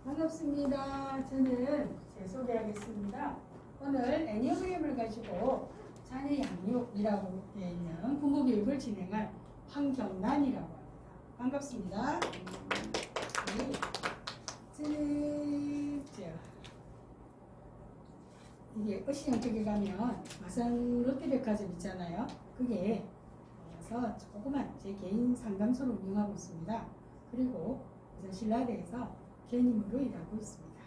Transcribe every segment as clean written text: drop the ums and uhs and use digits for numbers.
반갑습니다. 저는 제 소개하겠습니다. 오늘 애니어그램을 가지고 자녀 양육이라고 되어 있는 부모 교육을 진행할 황경란이라고 합니다. 반갑습니다. 네. 이게 어시장 쪽에 가면 마산 롯데백화점 있잖아요. 그게 와서 조그만 제 개인 상담소를 운영하고 있습니다. 그리고 우선 신라대에서 개인으로 일하고 있습니다.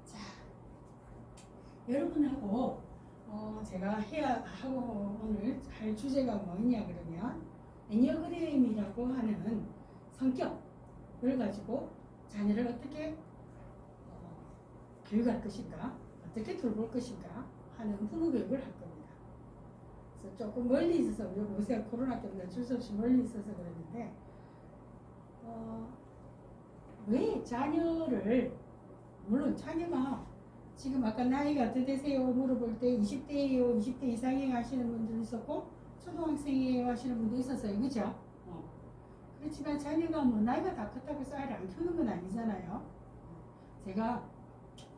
자, 여러분하고 제가 해야 하고 오늘 할 주제가 뭐냐 그러면 애니어그램이라고 하는 성격을 가지고 자녀를 어떻게 교육할 것인가, 어떻게 돌볼 것인가 하는 부모 교육을 할 겁니다. 그래서 조금 멀리 있어서 요새 코로나 때문에 어쩔 수 없이 멀리 있어서 그랬는데 왜 자녀를, 물론 자녀가 지금 아까 나이가 어떻게 되세요 물어볼 때 20대예요, 20대 이상이에요 하시는 분도 있었고 초등학생이에요 하시는 분도 있었어요. 그죠? 그렇지만 자녀가 뭐 나이가 다 컸다고 해서 아이를 안 키우는 건 아니잖아요. 제가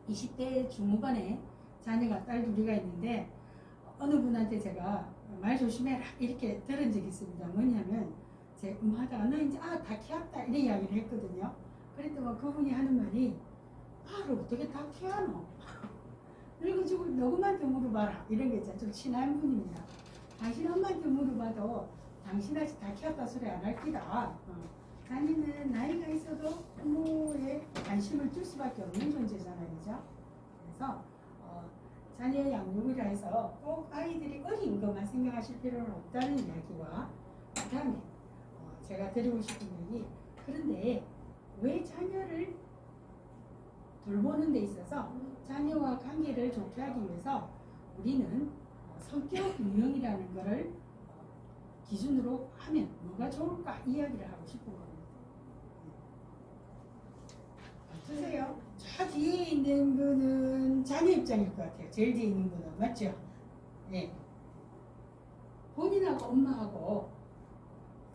20대 중후반에 자녀가 딸 둘이가 있는데 어느 분한테 제가 말 조심해라 이렇게 들은 적이 있습니다. 뭐냐면 제 하다가 너 이제 다 키웠다 이런 이야기를 했거든요. 그랬더니 그분이 하는 말이 아를 어떻게 다 키워노? 그래가지고 너그만한테 물어봐라 이런 게 있잖아. 좀 친한 분입니다. 당신 엄마한테 물어봐도 당신 아직 다 키웠다 소리 안 할 기다. 자녀는 나이가 있어도 부모의 관심을 줄 수밖에 없는 존재잖아요. 그죠? 그래서 자녀 양육이라 해서 꼭 아이들이 어린 것만 생각하실 필요는 없다는 이야기와 그 다음에 제가 드리고 싶은 얘기, 그런데 왜 자녀를 돌보는 데 있어서 자녀와 관계를 좋게 하기 위해서 우리는 성격 유형이라는 것을 기준으로 하면 뭐가 좋을까 이야기를 하고 싶은 겁니다. 어떠세요? 저 뒤에 있는 분은 자녀 입장일 것 같아요. 제일 뒤에 있는 분은. 맞죠? 네. 본인하고 엄마하고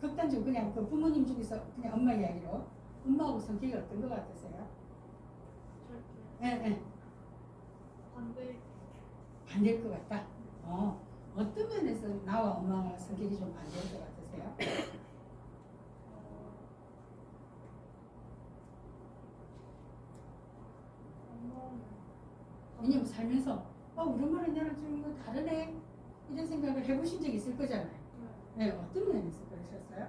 극단적으로 그냥 그 부모님 중에서 그냥 엄마 이야기로 엄마하고 성격이 어떤 것 같으세요? 네. 반대일 것 같다. 어떤 면에서 나와 엄마가 성격이 좀 반대일 것 같으세요? 왜냐면 살면서 우리 엄마랑 나랑 좀 이거 다르네 이런 생각을 해보신 적이 있을 거잖아요. 네, 어떤 면에서 그러셨어요?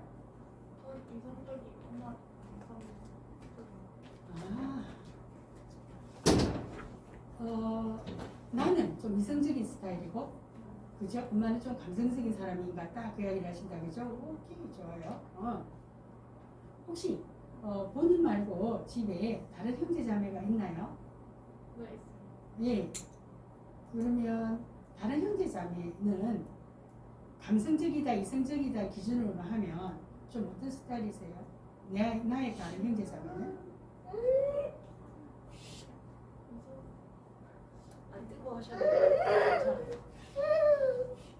이성적인 엄마 나는 좀 이성적인 스타일이고, 그죠? 엄마는 좀 감성적인 사람인 것 같다. 그 이야기를 하신다. 그죠? 오케이, 좋아요. 혹시 본인 말고 집에 다른 형제 자매가 있나요? 네, 있어요. 예. 그러면 다른 형제 자매는 감성적이다, 이성적이다 기준으로 하면 좀 어떤 스타일이세요? 나의 다른 형제 자매는? 안 뜨고 하셔야 돼요.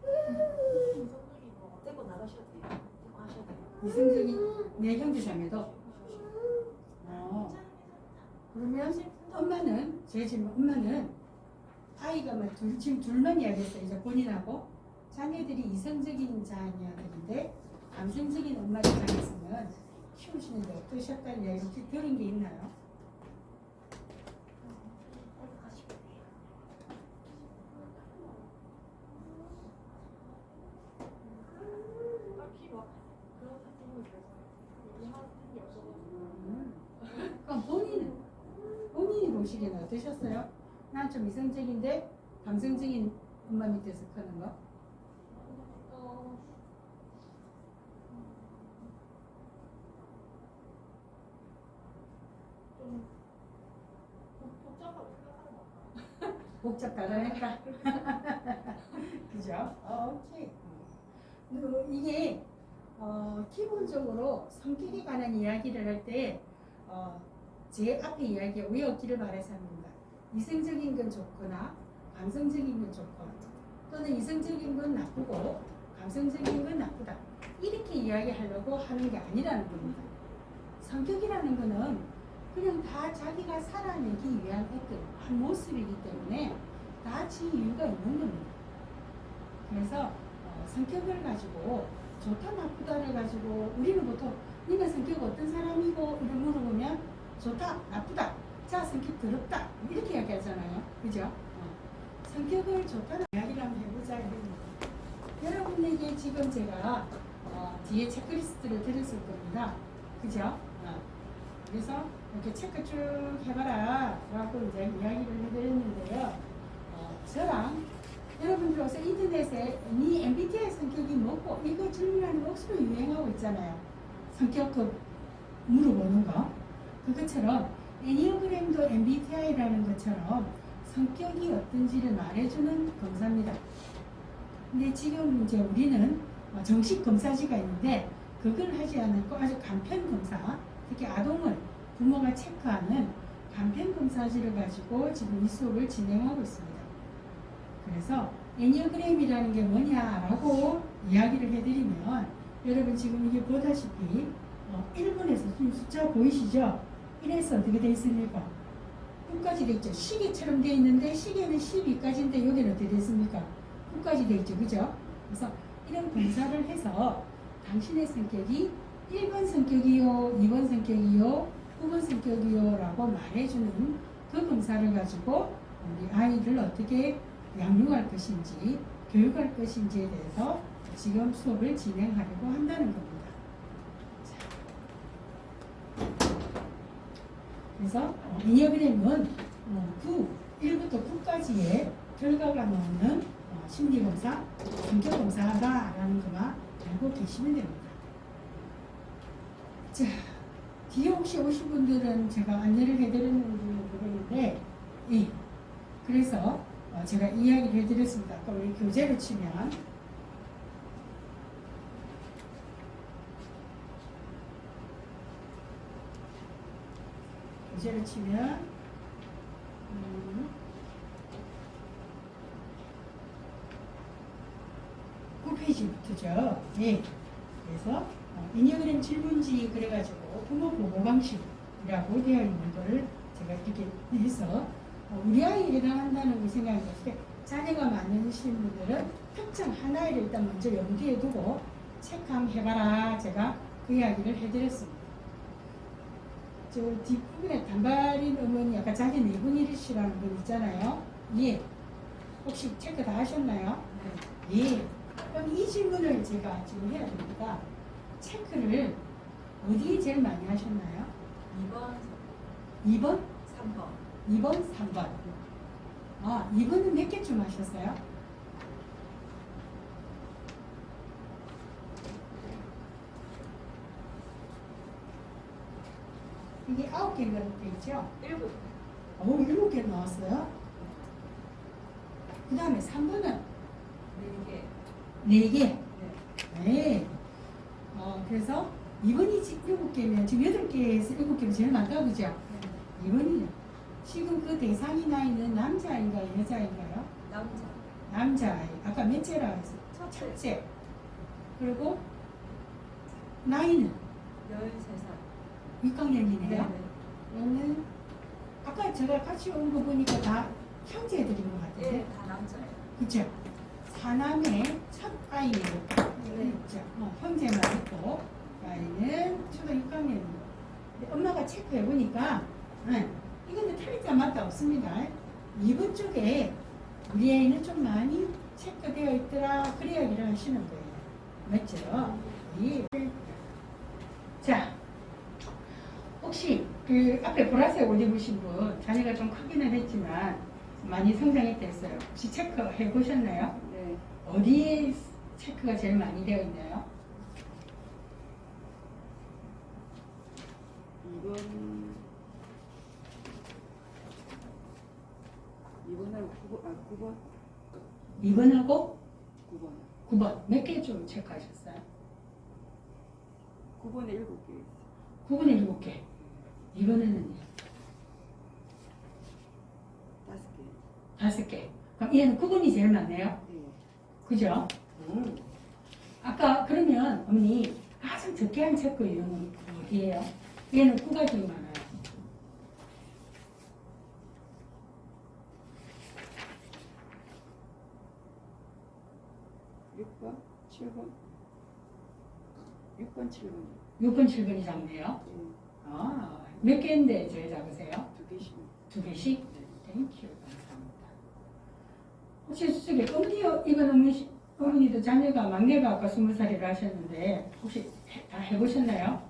이성적인 거 떼고 나가셔야 돼요. 떼고 하셔야 돼요. 이성적인 내 형제 자매도? 그러면 엄마는, 제 질문, 엄마는 아이가 지금 둘만 이야기했어요. 이제 본인하고 자녀들이 이성적인 자녀들인데 감성적인 엄마 입장에서는 키우시는데 어떠셨다는 이야기 혹시 들은 게 있나요? 딱히 막 그런 부분에 대해서 얘기하는 게 없어가지고. 그럼 본인이 보시기에는 어떠셨어요? 난 좀 이성적인데 감성적인 엄마 밑에서 크는 거? 좀 복잡하게 생각하는 것 같아요. 복잡하다니까. 그죠? 오케이. 이게 기본적으로 성격에 관한 이야기를 할 때 제 앞에 이야기에 왜 없기를 바라서 합니다. 이성적인 건 좋거나 감성적인 건 좋고, 또는 이성적인 건 나쁘고 감성적인 건 나쁘다 이렇게 이야기하려고 하는 게 아니라는 겁니다. 성격이라는 거는 그냥 다 자기가 살아내기 위한 어떤 한 모습이기 때문에 다 지 이유가 있는 겁니다. 그래서 성격을 가지고 좋다 나쁘다를 가지고 우리는 보통 니는 성격 어떤 사람이고 이런 물어보면 좋다 나쁘다 자 성격 더럽다 이렇게 이야기하잖아요. 그죠? 성격을 좋다는 이야기를 한번 해보자 이럽니다. 여러분에게 지금 제가 뒤에 체크리스트를 드렸을 겁니다. 그죠? 그래서 이렇게 체크 쭉 해봐라 라고 이제 이야기를 해드렸는데요. 저랑 여러분들 어서 인터넷에 네 MBTI 성격이 뭐고 이거 질문하는 거 억수로 유행하고 있잖아요. 성격 물어보는 거. 그것처럼 애니어그램도 MBTI라는 것처럼 성격이 어떤지를 말해주는 검사입니다. 근데 지금 이제 우리는 정식 검사지가 있는데 그걸 하지 않고 아주 간편 검사, 특히 아동을 부모가 체크하는 간편 검사지를 가지고 지금 이 수업을 진행하고 있습니다. 그래서 애니어그램이라는 게 뭐냐라고 이야기를 해드리면 여러분 지금 이게 보다시피 1번에서 지금 숫자 보이시죠? 1에서 어떻게 되어 있습니까? 9까지 되어 있죠. 시계처럼 되어 있는데 시계는 12까지인데 여기는 어떻게 되어 있습니까? 9까지 되어 있죠. 그죠? 그래서 이런 검사를 해서 당신의 성격이 1번 성격이요, 2번 성격이요, 9번 성격이요 라고 말해주는 그 검사를 가지고 우리 아이를 어떻게 양육할 것인지 교육할 것인지에 대해서 지금 수업을 진행하려고 한다는 겁니다. 자. 그래서 애니어그램은 1부터 9까지의 결과가 나오는 심리검사, 성격검사다라는 것만 알고 계시면 됩니다. 자, 뒤에 혹시 오신 분들은 제가 안내를 해드렸는지 모르겠는데, 그래서 제가 이야기를 해드렸습니다. 아까 우리 교재로 치면 교재로 치면 9페이지부터죠. 예. 그래서 애니어그램 질문지 그래가지고 부모 보고 방식이라고 되어 있는 거를 제가 이렇게 해서 우리 아이를 한다는 걸 생각해 봤을 때 자녀가 많으신 분들은 특정 하나를 일단 먼저 염두에 두고 체크 한번 해봐라. 제가 그 이야기를 해드렸습니다. 저 뒷부분에 단발인 어머니 아까 자기 내분이시라는 분 있잖아요. 예. 혹시 체크 다 하셨나요? 네. 예. 그럼 이 질문을 제가 지금 해야 됩니다. 체크를 어디에 제일 많이 하셨나요? 2번? 3번. 2번, 3번. 2번은 몇 개쯤 하셨어요? 이게 9개가 돼 있죠? 7. 7개 나왔어요? 그 다음에 3번은 4개. 4개. 네. 네. 그래서 2번이 7개면 지금 8개에서 7개면 제일 많다, 그죠? 2번이요. 지금 그 대상이 나이는 남자인가요? 여자인가요? 남자. 남자아이. 아까 몇째라고 했어요? 첫째. 그리고 나이는 13살. 6학년이네요. 네. 얘는 아까 제가 같이 온 거 보니까 다 형제들인 것 같은데. 네, 다 남자예요. 그죠? 사남의 첫 아이네요. 네. 그죠? 형제만 있고 아이는 초등 6학년이에요. 엄마가 체크해 보니까 이거는 틀리자 맞다 없습니다. 2번 쪽에 우리 애는 좀 많이 체크되어 있더라. 그래 이야기를 하시는 거예요. 맞죠? 예. 자, 혹시 그 앞에 보라색 옷 입으신 분 자녀가 좀 크기는 했지만 많이 성장했다 했어요. 혹시 체크해 보셨나요? 네. 어디에 체크가 제일 많이 되어 있나요? 2번하고 9번? 2번하고 9번. 9번 몇 개 좀 체크하셨어요? 9번에 7개 있어요. 9번에 7개. 이번에는요? 5개. 5개. 그럼 얘는 9번이 제일 많네요. 네. 그죠? 아까 그러면 어머니 가장 적게 한 체크 이름은 어디예요? 얘는 9가 제일 많아요. 6번, 7번. 6번, 7번이 작네요. 아, 몇 개인데 제일 작으세요? 2개씩. 2개씩? 땡큐. 감사합니다. 혹시 저기 어머니, 어머니도 자녀가 막내가 아까 20살이라 하셨는데 혹시 다 해보셨나요?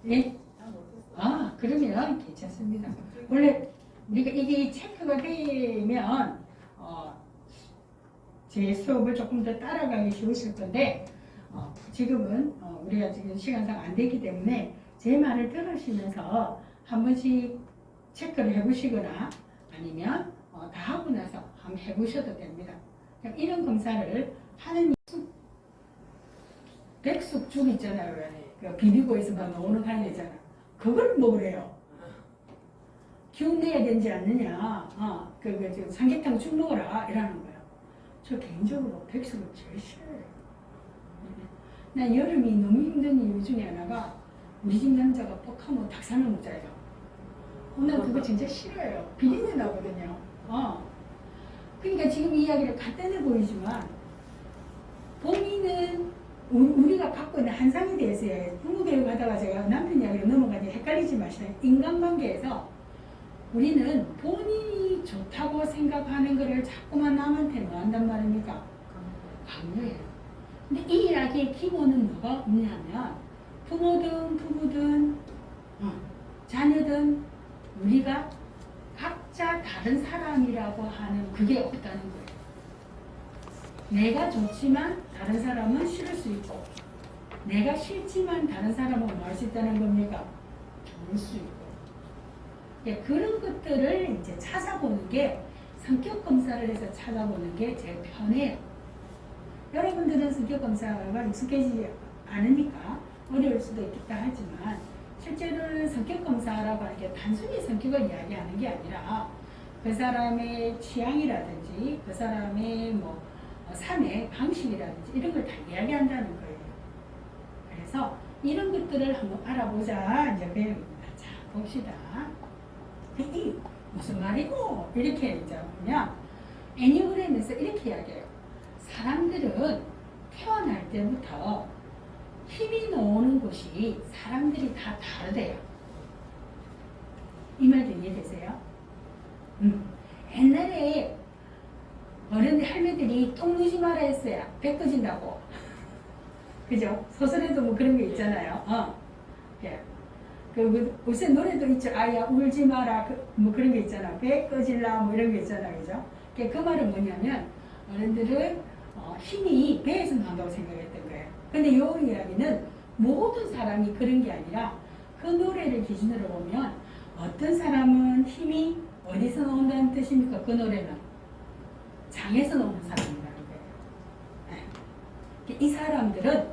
예? 아, 그러면 괜찮습니다. 원래 우리가 이게 체크가 되면 제 수업을 조금 더 따라가기 쉬우실 건데 지금은 우리가 지금 시간상 안 되기 때문에 제 말을 들으시면서 한 번씩 체크를 해보시거나 아니면 다 하고 나서 한번 해보셔도 됩니다. 그럼 이런 검사를 하는 백숙죽 있잖아요. 그 비비고에서 나오는 간이 있잖아. 그걸 먹으래요. 기운 내야 되지 않느냐. 저 삼계탕 죽 먹어라. 이러는 거예요. 저 개인적으로 백숙을 제일 싫어해요. 난 여름이 너무 힘든 이유 중에 하나가 우리 집 남자가 뻑하면 닭살을 못 자요. 난 그거 진짜 싫어요. 비린내 나거든요. 그러니까 지금 이 이야기를 간단해 보이지만 본인은 우리가 갖고 있는 한상에 대해서 부모교육 하다가 제가 남편 이야기로 넘어가니 헷갈리지 마시라. 인간관계에서 우리는 본인이 좋다고 생각하는 것을 자꾸만 남한테 뭐 한단 말입니까? 강요해요. 근데 이 이야기의 기본은 뭐가 없냐면 부모든 부부든 자녀든 우리가 각자 다른 사람이라고 하는 그게 없다는 거예요. 내가 좋지만 다른 사람은 싫을 수 있고 내가 싫지만 다른 사람은 뭐 할 수 있다는 겁니까? 좋을 수 있고 그런 것들을 이제 찾아보는 게 성격 검사를 해서 찾아보는 게 제일 편해요. 여러분들은 성격 검사가 익숙해지지 않으니까 어려울 수도 있겠다 하지만 실제로는 성격 검사라고 하는 게 단순히 성격을 이야기하는 게 아니라 그 사람의 취향이라든지 그 사람의 뭐 삶의 방식이라든지 이런 걸 다 이야기한다는 거예요. 그래서 이런 것들을 한번 알아보자 이제 배웁니다. 자, 봅시다. 이 무슨 말이고 이렇게 이제 보면 애니그램에서 이렇게 이야기해요. 사람들은 태어날 때부터 힘이 나오는 곳이 사람들이 다 다르대요. 이 말도 이해되세요? 옛날에 어른들 할매들이 똥 누지 마라 했어요. 배 꺼진다고. 그죠? 소설에도 뭐 그런 게 있잖아요. 요새 노래도 있죠. 아야 울지 마라. 뭐 그런 게 있잖아. 배 꺼질라 뭐 이런 게 있잖아요. 그죠? 그 말은 뭐냐면 어른들은 힘이 배에서 나온다고 생각했던 거예요. 근데 이 이야기는 모든 사람이 그런 게 아니라 그 노래를 기준으로 보면 어떤 사람은 힘이 어디서 나온다는 뜻입니까? 그 노래는 장에서 나오는 사람이라는 거예요. 이 사람들은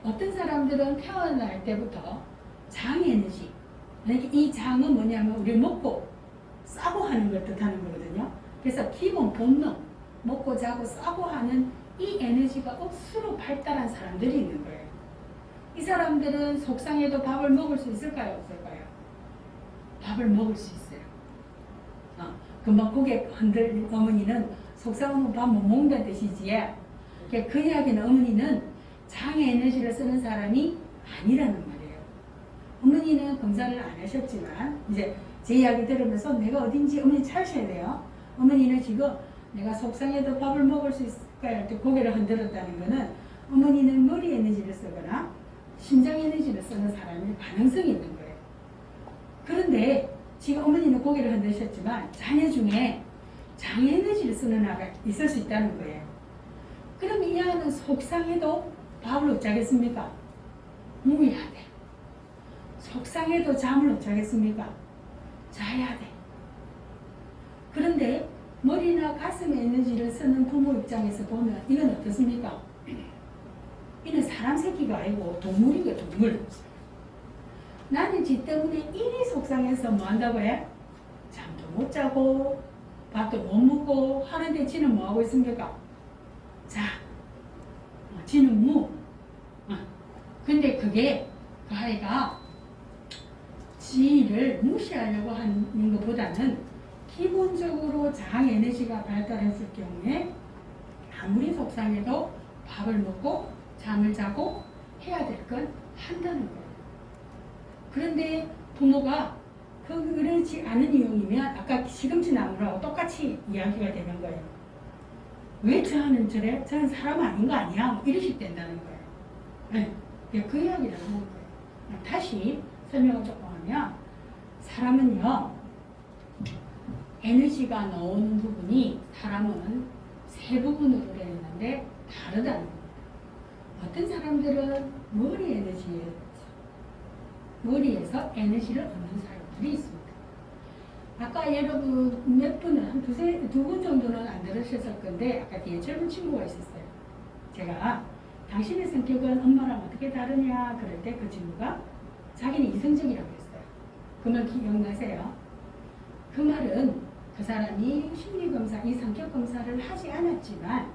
어떤 사람들은 태어날 때부터 장 에너지, 이 장은 뭐냐면 우리 먹고 싸고 하는 걸 뜻하는 거거든요. 그래서 기본 본능, 먹고 자고 싸고 하는 이 에너지가 억수로 발달한 사람들이 있는 거예요. 이 사람들은 속상해도 밥을 먹을 수 있을까요? 없을까요? 밥을 먹을 수 있어요. 금방 고개 흔들 어머니는 속상하면 밥 못 먹는다는 뜻이지. 그 이야기는 어머니는 장의 에너지를 쓰는 사람이 아니라는 말이에요. 어머니는 검사를 안 하셨지만 이제 제 이야기 들으면서 내가 어딘지 어머니 찾으셔야 돼요. 어머니는 지금 내가 속상해도 밥을 먹을 수 있을까요? 할 때 고개를 흔들었다는 거는 어머니는 머리 에너지를 쓰거나 심장 에너지를 쓰는 사람일 가능성이 있는 거예요. 그런데 지금 어머니는 고개를 흔드셨지만 자녀 중에 장 에너지를 쓰는 아가 있을 수 있다는 거예요. 그럼 이 아는 속상해도 밥을 어쩌겠습니까? 먹어야 돼. 속상해도 잠을 어쩌겠습니까? 자야 돼. 그런데 머리나 가슴 에너지를 쓰는 부모 입장에서 보면 이건 어떻습니까? 이는 사람 새끼가 아니고 동물이고 동물. 나는 지 때문에 이리 속상해서 뭐 한다고 해? 잠도 못 자고 밥도 못 먹고 하는데 지는 뭐 하고 있습니까? 자, 지는 무. 근데 그게 그 아이가 지를 무시하려고 하는 것보다는 기본적으로 장 에너지가 발달했을 경우에 아무리 속상해도 밥을 먹고 잠을 자고 해야 될 건 한다는 거예요. 그런데 부모가 그러지 않은 이유이면 아까 시금치 나무라고 똑같이 이야기가 되는 거예요. 왜 저는 저래? 저는 사람 아닌 거 아니야? 뭐 이러실 된다는 거예요. 네, 그 이야기를 하는 거예요. 다시 설명을 조금 하면 사람은요 에너지가 나오는 부분이 사람은 세 부분으로 되어 있는데 다르다는 거예요. 어떤 사람들은 머리에서 에너지를 얻는 사람들이 있습니다. 아까 여러분 몇 분은 한 두 분 정도는 안 들으셨을 건데 아까 뒤에 젊은 친구가 있었어요. 제가 당신의 성격은 엄마랑 어떻게 다르냐 그럴 때 그 친구가 자기는 이성적이라고 했어요. 그 말 기억나세요? 그 말은 그 사람이 심리검사, 이 성격검사를 하지 않았지만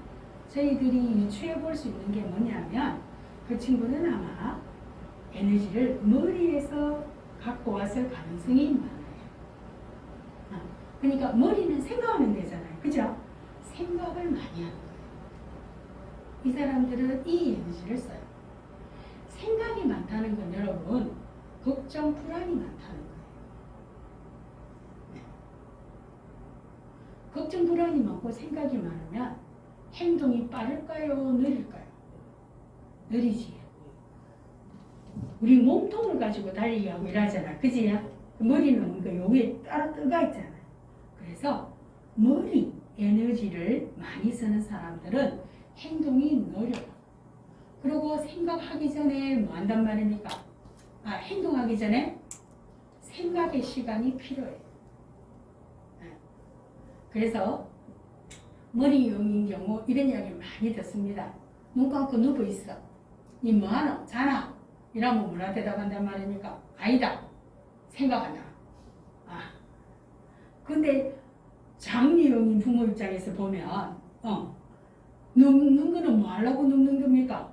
저희들이 유추해 볼 수 있는 게 뭐냐면 그 친구는 아마 에너지를 머리에서 갖고 왔을 가능성이 많아요. 그러니까 머리는 생각하면 되잖아요. 그죠? 생각을 많이 하는 거예요. 이 사람들은 이 에너지를 써요. 생각이 많다는 건 여러분 걱정, 불안이 많다는 거예요. 네. 걱정, 불안이 많고 생각이 많으면 행동이 빠를까요? 느릴까요? 느리지. 우리 몸통을 가지고 달리기 하고 이러잖아. 그지? 머리는 그 여기에 따로 뜨가 있잖아. 그래서 머리 에너지를 많이 쓰는 사람들은 행동이 느려요. 그리고 생각하기 전에 뭐 한단 말입니까? 행동하기 전에 생각의 시간이 필요해요. 그래서 머리용인 경우 이런 이야기를 많이 듣습니다. 눈 감고 누워 있어. 니 뭐하노? 자나? 이러면 뭐라 대답한단 말입니까? 아니다. 생각한다. 근데 장미용인 부모 입장에서 보면 눕는 거는 뭐 하려고 눕는 겁니까?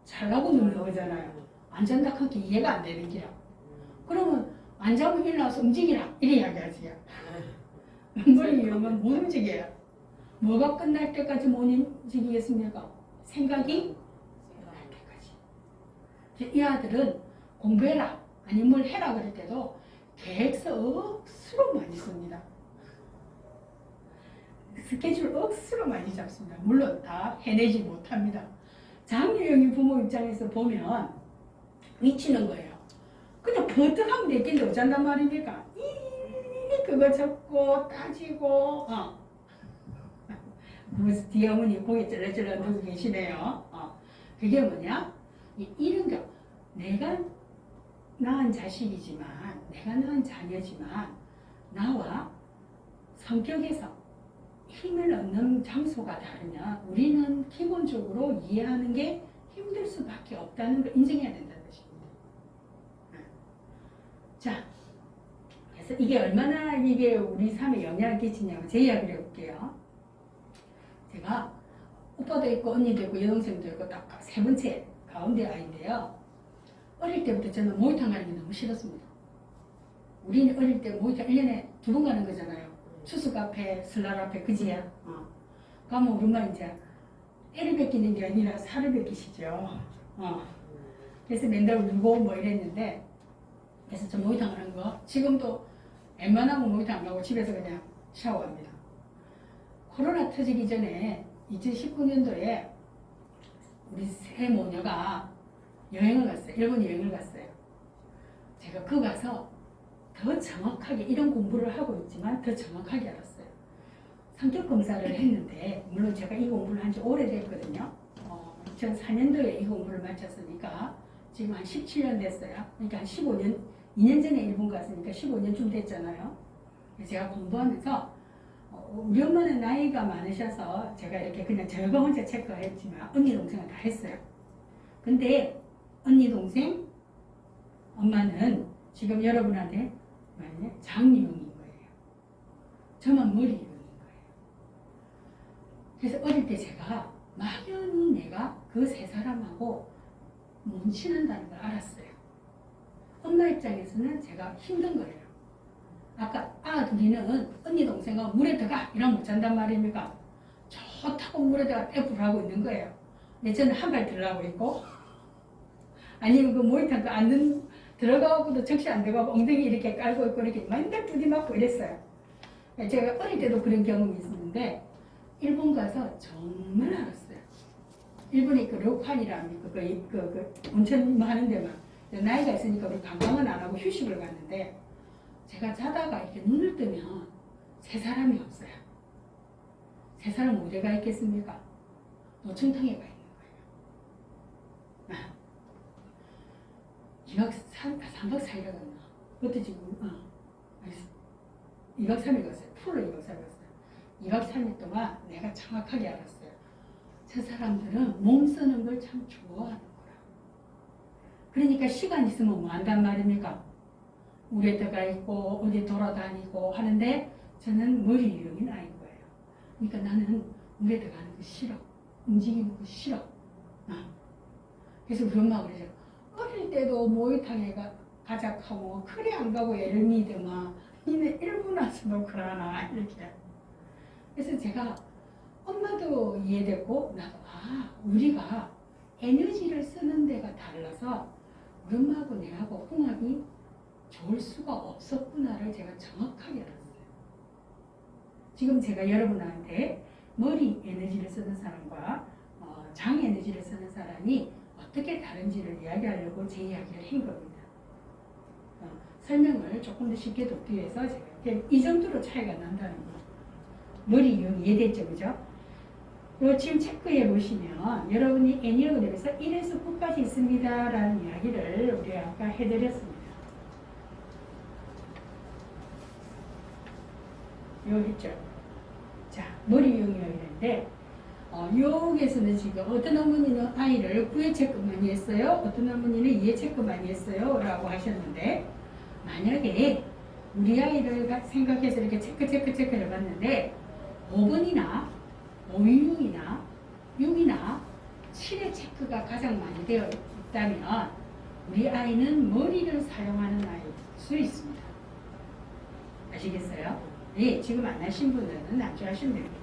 자려고 눕는 거잖아요. 안 잔다 하기 이해가 안 되는 기라. 그러면 안 자고 일어나서 움직이라 이래 이야기하지요. 머리용은 못 움직여요. 뭐가 끝날 때까지 못 움직이겠습니까? 생각이 끝날 때까지. 이 아들은 공부해라 아니 뭘 해라 그럴 때도 계획서 억수로 많이 씁니다. 스케줄 억수로 많이 잡습니다. 물론 다 해내지 못합니다. 장유영이 부모 입장에서 보면 미치는 거예요. 그냥 버뜩하면 됐길래 어쩐단 말입니까? 그거 적고 따지고 뒤에 어머니 고개 쩔렁쩔렁 들고 계시네요. 그게 뭐냐? 이런 거 내가 낳은 자식이지만 내가 낳은 자녀지만 나와 성격에서 힘을 얻는 장소가 다르면 우리는 기본적으로 이해하는 게 힘들 수밖에 없다는 걸 인정해야 된다는 것입니다. 자, 그래서 이게 얼마나 이게 우리 삶에 영향을 끼치냐고 제 이야기를 해볼게요. 제가 오빠도 있고 언니도 있고 여동생도 있고 딱 세 번째 가운데 아이인데요. 어릴 때부터 저는 모욕탕 가는 게 너무 싫었습니다. 우리는 어릴 때 모욕탕 1년에 2번 가는 거잖아요. 추석 앞에, 설날 앞에, 그지야? 가면 우리 엄마 이제 애를 뺏기는 게 아니라 살을 뺏기시죠. 그래서 맨날 울고 뭐 이랬는데, 그래서 저 모욕탕 가는 거, 지금도 웬만하면 모욕탕 안 가고 집에서 그냥 샤워합니다. 코로나 터지기 전에 2019년도에 우리 세 모녀가 여행을 갔어요. 일본 여행을 갔어요. 제가 그 가서 더 정확하게 이런 공부를 하고 있지만 더 정확하게 알았어요. 성격 검사를 했는데 물론 제가 이 공부를 한 지 오래됐거든요. 2004년도에 이 공부를 마쳤으니까 지금 한 17년 됐어요. 그러니까 한 15년, 2년 전에 일본 갔으니까 15년쯤 됐잖아요. 제가 공부하면서 우리 엄마는 나이가 많으셔서 제가 이렇게 그냥 저거 혼자 체크했지만 언니 동생은 다 했어요. 근데 언니 동생, 엄마는 지금 여러분한테 장유용인 거예요. 저만 머리용인 거예요. 그래서 어릴 때 제가 막연히 내가 그 세 사람하고 못 친한다는 걸 알았어요. 엄마 입장에서는 제가 힘든 거예요. 아까 둘이는 언니 동생은 물에 들어가 이러면 못 잔단 말입니까? 좋다고 물에 들어가 떼부를 하고 있는 거예요. 근데 저는 한 발 들어가고 있고 아니면 그 모니터 그 앉는 들어가고도 적시 안 들어가고 엉덩이 이렇게 깔고 있고 이렇게 맨날 두디 맞고 이랬어요. 제가 어릴 때도 그런 경험이 있었는데 일본 가서 정말 알았어요. 일본에 그 료칸이라는 그 온천 뭐 하는 데만 나이가 있으니까 우리 관광은 안 하고 휴식을 갔는데 제가 자다가 이렇게 눈을 뜨면 세 사람이 없어요. 세 사람 어디가 있겠습니까? 노천탕에 가 있는 거예요. 2박 3박 4일 갔나? 그것도 지금 2박 3일 갔어요. 풀로 2박 3일 갔어요. 2박 3일 동안 내가 정확하게 알았어요. 저 사람들은 몸 쓰는 걸 참 좋아하는 거야. 그러니까 시간 있으면 뭐 한단 말입니까? 물에 들어가 있고 어디 돌아다니고 하는데 저는 머리 유형이 나인 거예요. 그러니까 나는 물에 들어가는 거 싫어. 움직이는 거 싫어. 그래서 우리 엄마가 그러죠. 어릴 때도 모유탕에 가자하고 그래 안 가고 애를 믿으마. 니네 일본 와서도 그러나 이렇게. 그래서 제가 엄마도 이해됐고 나도 우리가 에너지를 쓰는 데가 달라서 우리 엄마하고 내하고 궁합이 좋을 수가 없었구나를 제가 정확하게 알았어요. 지금 제가 여러분한테 머리 에너지를 쓰는 사람과 장 에너지를 쓰는 사람이 어떻게 다른지를 이야기하려고 제 이야기를 한 겁니다. 설명을 조금 더 쉽게 돕기 위해서 제가 이 정도로 차이가 난다는 거. 머리 유형 이해됐죠, 그죠? 지금 체크해 보시면 여러분이 애니어그램에서 1에서 9까지 있습니다 라는 이야기를 우리 아까 해드렸습니다. 여기 있죠. 자, 머리 유형이라는데 여기에서는 지금 어떤 어머니는 아이를 9회 체크 많이 했어요. 어떤 어머니는 2회 체크 많이 했어요. 라고 하셨는데 만약에 우리 아이를 생각해서 이렇게 체크를 해봤는데 5번이나 516이나 6이나 7의 체크가 가장 많이 되어 있다면 우리 아이는 머리를 사용하는 아이일 수 있습니다. 아시겠어요? 네, 지금 안 하신 분들은 나중에 하시면 됩니다.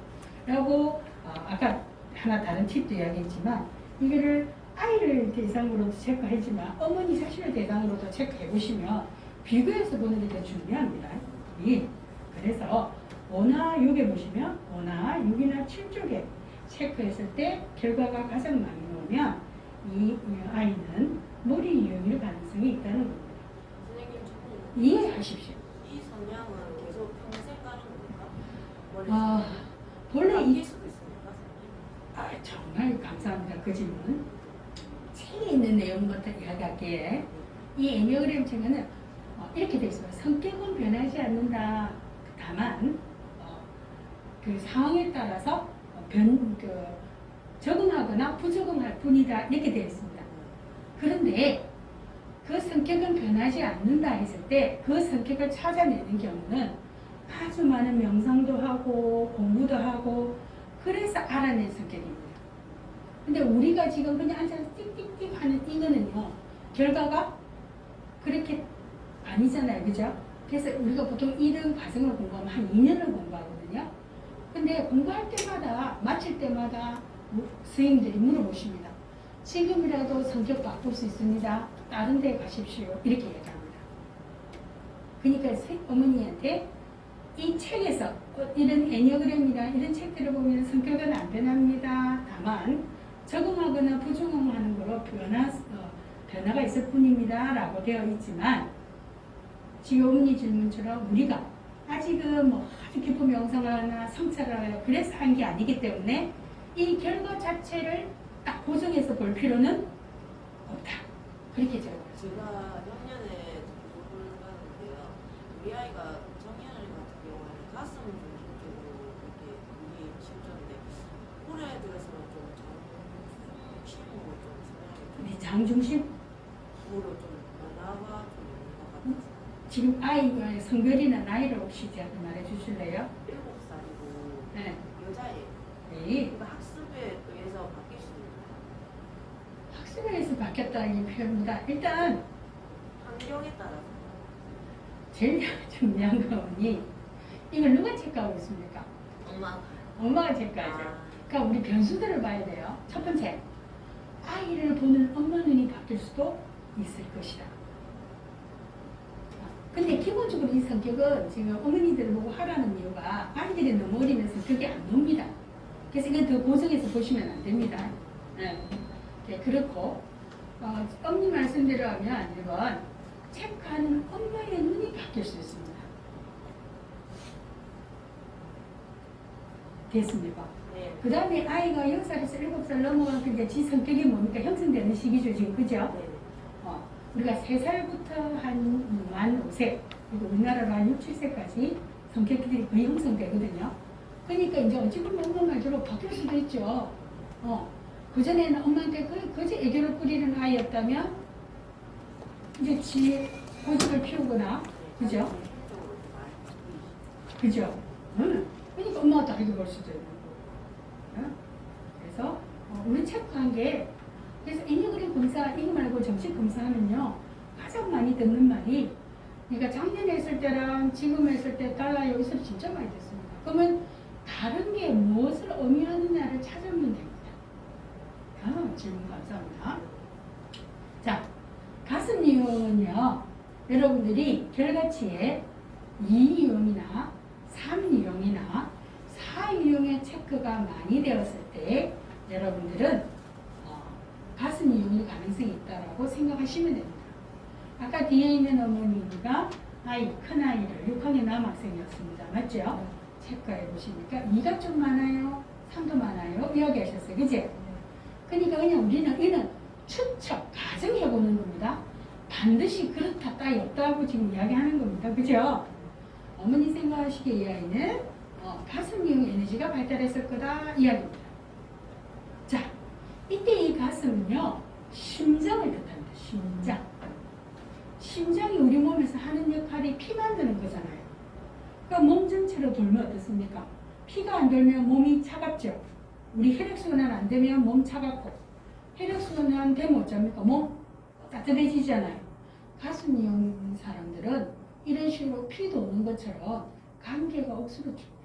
라고 아까 하나 다른 팁도 이야기했지만 이거를 아이를 대상으로도 체크하지만 어머니 자신을 대상으로도 체크해 보시면 비교해서 보는 게 더 중요합니다. 예. 그래서 5나 6에 보시면 5나 6이나 7 쪽에 체크했을 때 결과가 가장 많이 나오면 이 아이는 머리 유형일 가능성이 있다는 겁니다. 선생님 조금 이해하십시오. 이 성향은 계속 평생 가는 겁니까? 본래 바뀔 수도 있습니까, 선생님? 정말 감사합니다. 그 질문. 책에 있는 내용부터 이야기할게. 이 애니어그램 책에는 이렇게 되어 있습니다. 성격은 변하지 않는다. 다만 그 상황에 따라서 적응하거나 부적응할 뿐이다. 이렇게 되어 있습니다. 그런데 그 성격은 변하지 않는다 했을 때 그 성격을 찾아내는 경우는 아주 많은 명상도 하고 공부도 하고 그래서 알아낸 성격입니다. 근데 우리가 지금 그냥 앉아서 띡띡띡 하는 이거는요, 결과가 그렇게 아니잖아요. 그죠? 그래서 우리가 보통 이런 과정을 공부하면 한 2년을 공부하거든요. 근데 공부할 때마다, 마칠 때마다 선생님들이 물어보십니다. 지금이라도 성격 바꿀 수 있습니다. 다른 데 가십시오. 이렇게 얘기합니다. 그러니까 어머니한테 이 책에서 이런 애니어그램이나 이런 책들을 보면 성격은 안 변합니다. 다만 적응하거나 부적응하는 걸로 변화가 있을 뿐입니다. 라고 되어 있지만 지금 어머니 질문처럼 우리가 아직은 뭐 아주 깊은 명상을 하나 성찰을 하나 그래서 한 게 아니기 때문에 이 결과 자체를 딱 고정해서 볼 필요는 없다. 그렇게 제가 작년에 공부를 하는데요. 우리 아이가 작년에 같은 경우에는 가슴 중심적으로 이렇게 눈이 치우쳤는데 올해 들어서는 좀 장중심으로 좀 성향이 장중심? 으로 좀 변화가 좀 있는 것 같아서 지금 아이가 성별이나 나이를 혹시 저한테 말해 주실래요? 7살이고 네. 여자예요. 네. 그러니까 학습에 의해서 바뀔 수 있나요? 학습에 의해서 바뀌었다는 표현보다 일단 환경에 따라서 제일 중요한 거니 이걸 누가 체크하고 있습니까? 엄마가 체크하죠. 그러니까 우리 변수들을 봐야 돼요. 첫 번째, 아이를 보는 엄마 눈이 바뀔 수도 있을 것이다. 근데 기본적으로 이 성격은 지금 어머니들을 보고 하라는 이유가 아이들이 너무 어리면서 그게 안 놉니다. 그래서 이건 더 고정해서 보시면 안 됩니다. 네, 그렇고 엄니 말씀대로 하면 이건 체크하는 엄마의 눈이 바뀔 수 있습니다. 됐습니까? 네. 그 다음에 아이가 6살에서 7살 넘어가서 이제 지 성격이 뭡니까? 형성되는 시기죠, 지금. 그죠? 네. 우리가 3살부터 만 5세, 그리고 우리나라로 한 6, 7세까지 성격들이 거의 형성되거든요. 그러니까 이제 어찌 보면 엄마 말대로 바뀔 수도 있죠. 그전에는 엄마한테 그저 애교를 부리는 아이였다면, 이제 지 고집을 피우거나, 그죠? 그죠? 그러니까 엄마가 다르게 볼 수도 있는 거고. 그래서 우리 체크한 게, 그래서 애니그램 검사 이거 말고 정식 검사하면요 가장 많이 듣는 말이, 그러니까 작년에 했을 때랑 지금 했을 때 달라요. 이 소리 진짜 많이 듣습니다. 그러면 다른 게 무엇을 의미하느냐를 찾으면 됩니다. 질문 감사합니다. 자, 가슴 유형은요, 여러분들이 결과치에 2 유형이나 3 유형이나 4 유형의 체크가 많이 되었을 때 여러분들은 가슴 유형일 가능성이 있다고 생각하시면 됩니다. 아까 뒤에 있는 어머니가 큰 아이를 6학년 남학생이었습니다. 맞죠? 체크해 보시니까 2가 좀 많아요? 3도 많아요? 이야기하셨어요. 그지? 그러니까 그냥 우리는 이는 추측, 가정해보는 겁니다. 반드시 그렇다, 따위 없다고 지금 이야기하는 겁니다. 그죠? 어머니 생각하시기에 이 아이는 가슴 유형 에너지가 발달했을 거다 이야기입니다. 자, 이때 이 가슴은요, 심장을 뜻합니다. 심장. 심장이 우리 몸에서 하는 역할이 피 만드는 거잖아요. 그러니까 몸 전체로 돌면 어떻습니까? 피가 안 돌면 몸이 차갑죠. 우리 혈액순환 안 되면 몸 차갑고, 혈액순환 되면 어쩝니까? 몸 따뜻해지잖아요. 가슴 이용 사람들은 이런 식으로 피 도는 것처럼 관계가 억수로 중요합니다.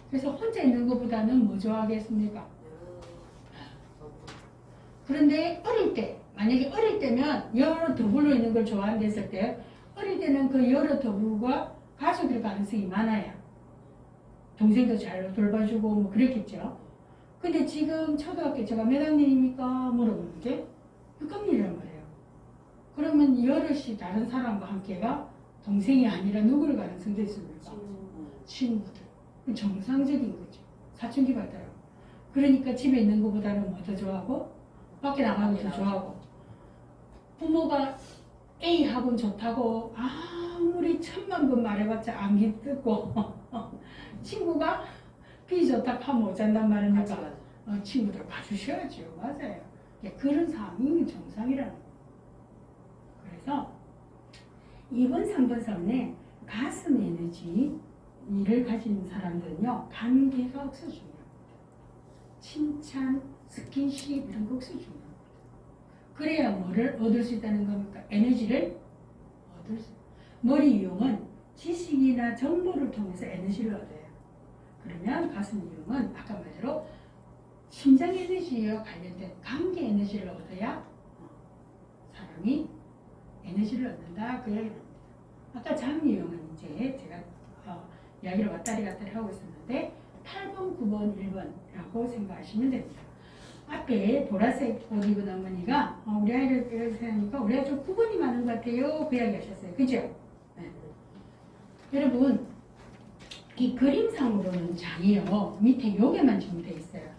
그래서 혼자 있는 것보다는 뭐 좋아하겠습니까? 그런데 어릴 때, 만약에 어릴 때면 여러 더불어 있는 걸 좋아한댔을 때, 어릴 때는 그 여러 더불과 가족일 가능성이 많아요. 동생도 잘 돌봐주고 뭐 그랬겠죠. 근데 지금 초등학교 제가 몇 학년입니까? 물어보는 게 6학년이란 말이에요. 그러면 여럿이 다른 사람과 함께가 동생이 아니라 누구를 가능성도 있습니까? 친구들. 정상적인 거죠. 사춘기 발달하고. 그러니까 집에 있는 것보다는 뭐 더 좋아하고 밖에 나가는 거 더 좋아하고, 부모가 A 학원 좋다고 아무리 1000만 번 말해봤자 안 듣고 친구가 B 좋다 하면 어쩐단 말입니까? 친구들 봐주셔야죠. 맞아요. 그런 상황이 정상이라는 거예요. 그래서 2번, 3번 선에 가슴 에너지를 가진 사람들은요, 관계가 억수 중요합니다. 칭찬, 스킨십 이런 거 억수 중요합니다. 그래야 뭐를 얻을 수 있다는 겁니까? 에너지를 얻을 수. 머리 이용은 지식이나 정보를 통해서 에너지를 얻어요. 그러면 가슴 이용은 아까 말대로 심장 에너지와 관련된 관계 에너지를 얻어야 사람이 에너지를 얻는다 그 얘기입니다. 아까 장 유형은 이제 제가 이야기를 왔다리 갔다리 하고 있었는데 8번, 9번, 1번이라고 생각하시면 됩니다. 앞에 보라색 옷 입은 어머니가 우리 아이를 생각하니까 우리 아이 좀 9번이 많은 것 같아요 그 이야기 하셨어요. 그죠? 네. 여러분 이 그림상으로는 장이요 밑에 요게만 준비되어 있어요.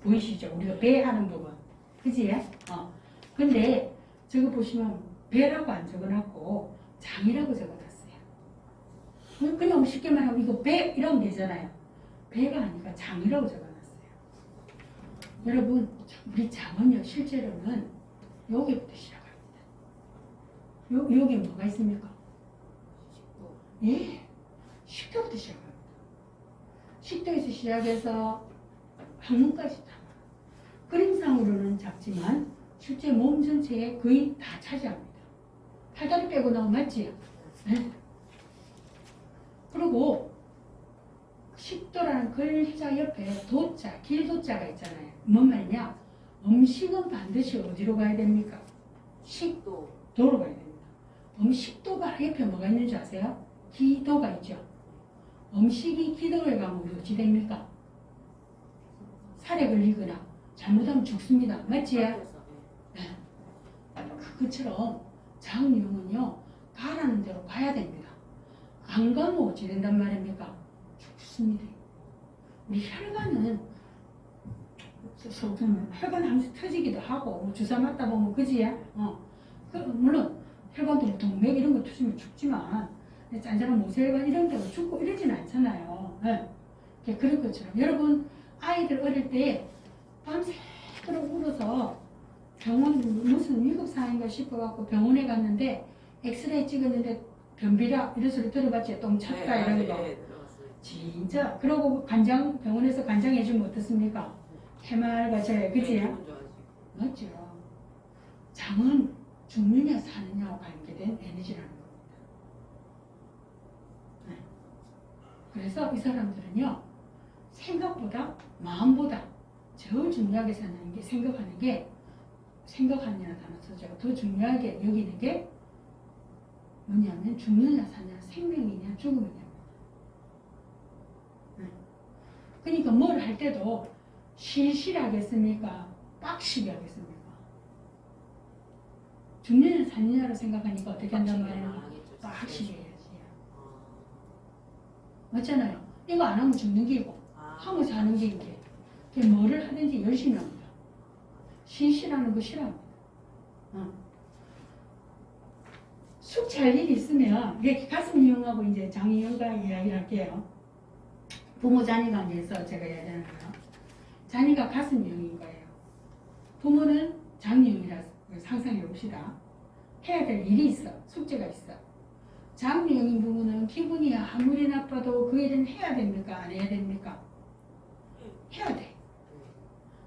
보이시죠? 우리가 배 하는 부분. 그지? 근데 저거 보시면 배라고 안 적어놨고 장이라고 적어놨어요. 그냥 쉽게 말하면 이거 배 이러면 되잖아요. 배가 아니라 장이라고 적어놨어요. 여러분 우리 장은요 실제로는 여기부터 시작합니다. 여기 뭐가 있습니까? 예, 식도부터 시작합니다. 식도에서 시작해서 항문까지 다. 그림상으로는 작지만 실제 몸 전체에 거의 다 차지합니다. 팔다리 빼고 나오면 맞지? 네. 그리고 식도라는 글자 옆에 도자, 길도자가 있잖아요. 뭔 말이냐? 음식은 반드시 어디로 가야 됩니까? 식도. 도로 가야 됩니다. 음식도가 옆에 뭐가 있는 줄 아세요? 기도가 있죠. 음식이 기도를 가면 어찌 됩니까? 살에 걸리거나 잘못하면 죽습니다. 맞지? 그래서, 네. 그것처럼 장유용은요, 가라는 대로 가야 됩니다. 안 가면 어찌 된단 말입니까? 죽습니다. 우리 혈관은 혈관 항상 터지기도 하고 주사 맞다 보면 그지? 물론 혈관도 뭐 동맥 이런 거 터지면 죽지만 짠짠한 모세혈관 이런 데가 죽고 이러진 않잖아요. 네. 그런 것처럼 여러분 아이들 어릴 때 밤새도록 울어서 병원 무슨 위급상인가 싶어갖고 병원에 갔는데 엑스레이 찍었는데 변비라 이런 소리 들어봤지? 똥 찼다 이런 거. 진짜 그러고 간장 병원에서 간장 해주면 어떻습니까? 해맑아져요. 그치? 맞죠. 장은 죽느냐 사느냐와 관계된 에너지라는 겁니다. 네. 그래서 이 사람들은요, 생각보다 마음보다 제일 중요하게 생각하는 게 생각하느냐는 단어 쓰죠. 더 중요하게 여기는 게 뭐냐면 죽느냐 사느냐, 생명이냐 죽음이냐. 네. 그러니까 뭘 할 때도 실실하겠습니까? 빡시게 하겠습니까? 죽느냐 사느냐로 생각하니까 어떻게 한단 말이야? 빡시게 해야지. 맞잖아요. 이거 안 하면 죽는 게고 하면 사는 게 이게. 뭐를 하든지 열심히 합니다. 실실하는 거 싫어합니다. 숙 잘 일이 있으면 이게 가슴 이용하고 이제 장이용과 이야기를 할게요. 부모 자녀 관계에서 제가 이야기하는 거예요. 자녀가 가슴 이용인 거예요. 부모는 장이용이라 상상해 봅시다. 해야 될 일이 있어. 숙제가 있어. 장유형인 부모는 기분이 아무리 나빠도 그 일은 해야 됩니까? 안 해야 됩니까? 해야 돼.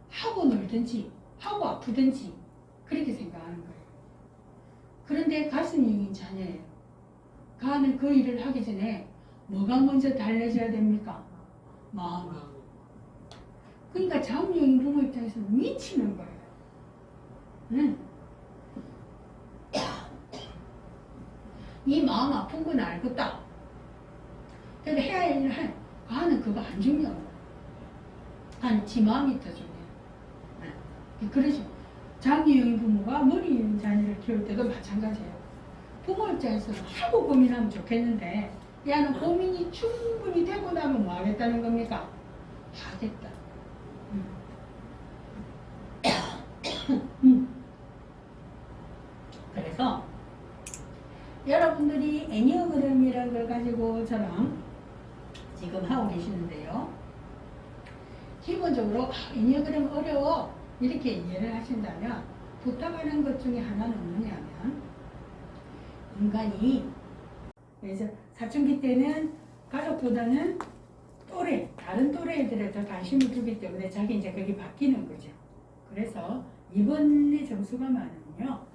하고 놀든지 하고 아프든지 그렇게 생각하는 거예요. 그런데 가슴유형인 자녀예요. 가는 그 일을 하기 전에 뭐가 먼저 달래져야 됩니까? 마음이. 그러니까 장유형인 부모 입장에서는 미치는 거예요. 응. 이 마음 아픈 건 알겠다. 근데 해야 할 일을 해. 가는 그거 안 중요해. 지 마음이 더 중요해. 네. 그러죠. 장유형인 부모가 머리 있는 자녀를 키울 때도 마찬가지예요. 부모 입장에서는 하고 고민하면 좋겠는데 야는 고민이 충분히 되고 나면 뭐 하겠다는 겁니까? 하겠다. 그래서 여러분들이 애니어그램이라는 걸 가지고 저랑 지금 하고 계시는데요. 기본적으로 애니어그램 어려워 이렇게 이해를 하신다면 부탁하는 것 중에 하나는 뭐냐면 인간이 그래서 사춘기 때는 가족보다는 또래, 다른 또래들에 더 관심을 두기 때문에 자기 이제 그게 바뀌는 거죠. 그래서 이번에 점수가 많으면요.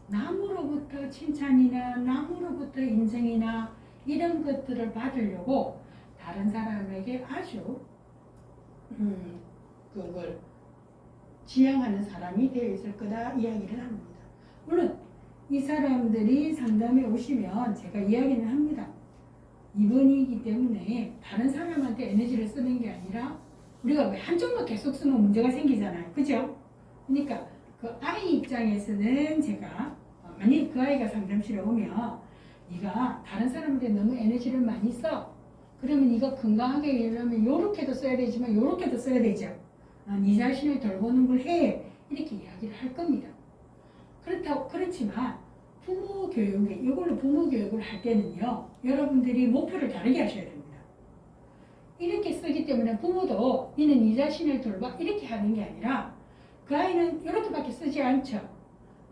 남으로부터 칭찬이나 남으로부터 인정이나 이런 것들을 받으려고 다른 사람에게 아주 그걸 지향하는 사람이 되어 있을 거다 이야기를 합니다. 물론 이 사람들이 상담에 오시면 제가 이야기는 합니다. 입원이기 때문에 다른 사람한테 에너지를 쓰는 게 아니라 우리가 왜 한쪽만 계속 쓰면 문제가 생기잖아요. 그죠? 그러니까 그 아이 입장에서는 제가 만약 그 아이가 상담실에 오면 네가 다른 사람한테 너무 에너지를 많이 써. 그러면 네가 건강하게 이러려면 요렇게도 써야 되지만 요렇게도 써야 되죠. 네 자신을 돌보는 걸 해. 이렇게 이야기를 할 겁니다. 그렇지만 부모 교육에 이걸로 부모 교육을 할 때는요. 여러분들이 목표를 다르게 하셔야 됩니다. 이렇게 쓰기 때문에 부모도 너는 네 자신을 돌봐 이렇게 하는 게 아니라 그 아이는 이렇게밖에 쓰지 않죠.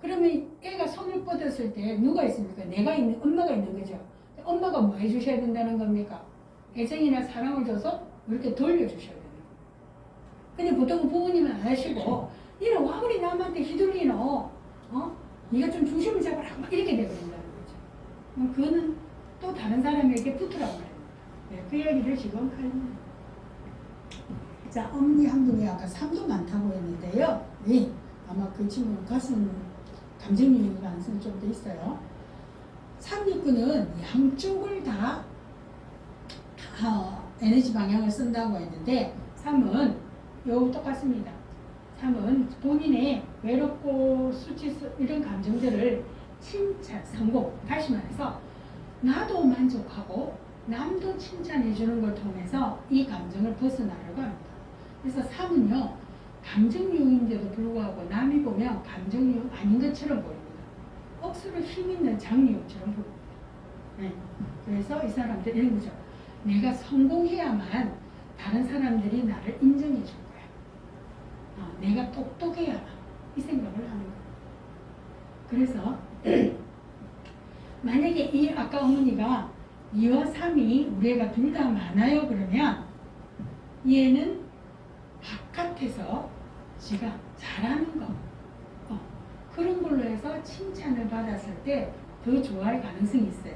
그러면 애가 손을 뻗었을 때 누가 있습니까? 내가 있는 엄마가 있는 거죠. 엄마가 뭐 해주셔야 된다는 겁니까? 애정이나 사랑을 줘서 이렇게 돌려주셔야 되는 거예요. 근데 보통은 부모님은 안 하시고 니는 와 우리 남한테 휘둘리노? 네가 좀 중심을 잡아라 막 이렇게 되어버린다는 거죠. 그거는 또 다른 사람에게 붙으라고 말합니다. 네, 그 이야기를 지금 하는 거예요. 자, 어머니 한 분이 아까 3도 많다고 했는데요. 네, 아마 그 친구는 가슴 감정유형 가능성이 좀 더 있어요. 369는 양쪽을 다 에너지 방향을 쓴다고 했는데 3은 요 똑같습니다. 3은 본인의 외롭고 수치스 이런 감정들을 칭찬, 성공, 다시 말해서 나도 만족하고 남도 칭찬해 주는 걸 통해서 이 감정을 벗어나려고 합니다. 그래서 3은요 감정유형인데도 불구하고 남이 보면 감정유형 아닌 것처럼 보입니다. 억수로 힘있는 장유형처럼 보입니다. 네. 그래서 이 사람들 이런 거죠. 내가 성공해야만 다른 사람들이 나를 인정해 줄 거야. 내가 똑똑해야만 이 생각을 하는 거예요. 그래서 만약에 이 아까 어머니가 2와 3이 우리 애가 둘 다 많아요 그러면 얘는 바깥에서 지가 잘하는 거 그런 걸로 해서 칭찬을 받았을 때 더 좋아할 가능성이 있어요.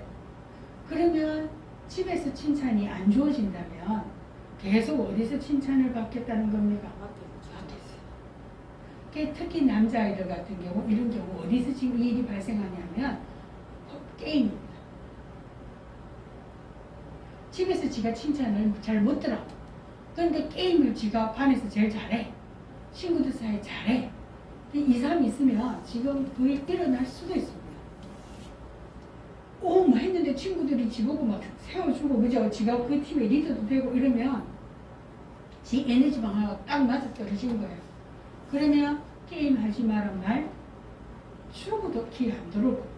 그러면 집에서 칭찬이 안 주어진다면 계속 어디서 칭찬을 받겠다는 겁니까? 밖에서. 특히 남자아이들 같은 경우 이런 경우 어디서 지금 이 일이 발생하냐면 게임입니다. 집에서 지가 칭찬을 잘 못 들어. 그런데 게임을 지가 반에서 제일 잘해. 친구들 사이에 잘해. 이 사람이 있으면 지금 거의 일어날 수도 있습니다. 뭐 했는데 친구들이 지보고 막 세워주고, 그죠? 지가 그 팀의 리더도 되고 이러면 지 에너지 방어가 딱 맞아 떨어지는 거예요. 그러면 게임 하지 말란 말, 죽어도 귀에 안 들어올 겁니다.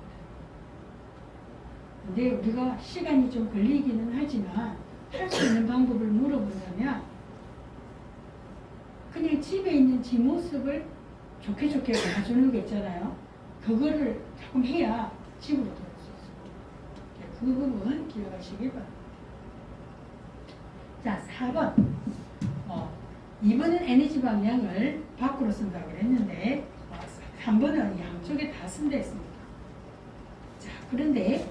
근데 우리가 시간이 좀 걸리기는 하지만 할 수 있는 방법을 물어본다면 그냥 집에 있는 지 모습을 좋게 좋게 봐주는 게 있잖아요. 그거를 조금 해야 집으로 돌아올 수 있어요. 그 부분 기억하시기 바랍니다. 자, 4번. 2번은 에너지 방향을 밖으로 쓴다고 했는데 3번은 양쪽에 다 쓴다 했습니다. 자, 그런데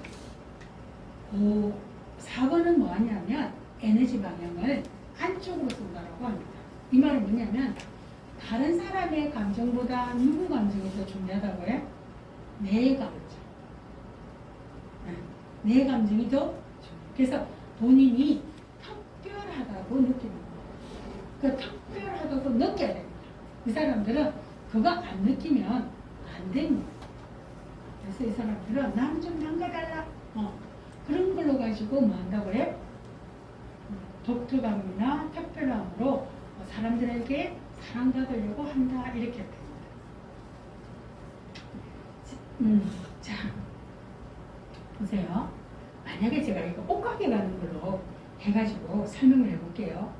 4번은 뭐 하냐면 에너지 방향을 안쪽으로 쓴다고 합니다. 이 말은 뭐냐면 다른 사람의 감정보다 누구 감정이 더 중요하다고 해요? 내 감정. 내 감정이 더 중요해요. 그래서 본인이 특별하다고 느끼는 거예요. 그 특별하다고 느껴야 됩니다. 이 사람들은 그거 안 느끼면 안 됩니다. 그래서 이 사람들은 남 좀 남겨달라. 그런 걸로 가지고 뭐 한다고 해요? 독특함이나 특별함으로 사람들에게 사랑받으려고 한다 이렇게 됩니다. 자 보세요. 만약에 제가 이거 옷가게 가는 걸로 해가지고 설명을 해볼게요.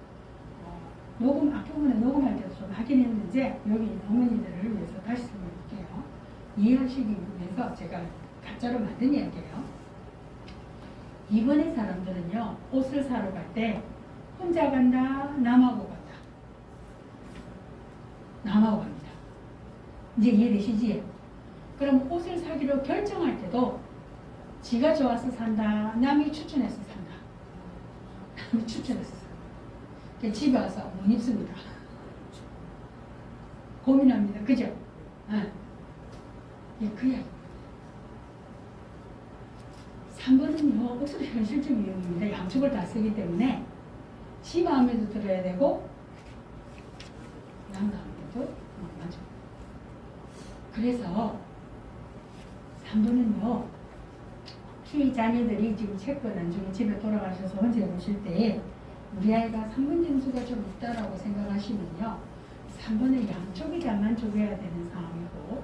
녹음 앞부분에 녹음할 때도 좀 하긴 했는데 여기 있는 어머니들을 위해서 다시 설명해볼게요. 이해하시기 위해서 제가 가짜로 만든 이야기예요. 이번에 사람들은요 옷을 사러 갈 때 혼자 간다 남하고 간다. 남하고 갑니다. 이제 이해되시지? 그럼 옷을 사기로 결정할 때도 지가 좋아서 산다 남이 추천해서 산다. 남이 추천해서 산다. 집에 와서 못 입습니다. 고민합니다. 그죠? 예, 그 이야기. 3번은요, 옷은 현실적 유형입니다. 양쪽을 다 쓰기 때문에 지 마음에도 들어야 되고 남 마음에도 맞아. 그래서 3번은요, 주위 자녀들이 지금 채권 나중에 집에 돌아가셔서 혼자 보실 때 우리 아이가 3번 점수가 좀 있다라고 생각하시면요, 3번은 양쪽이 다 만족해야 되는 상황이고,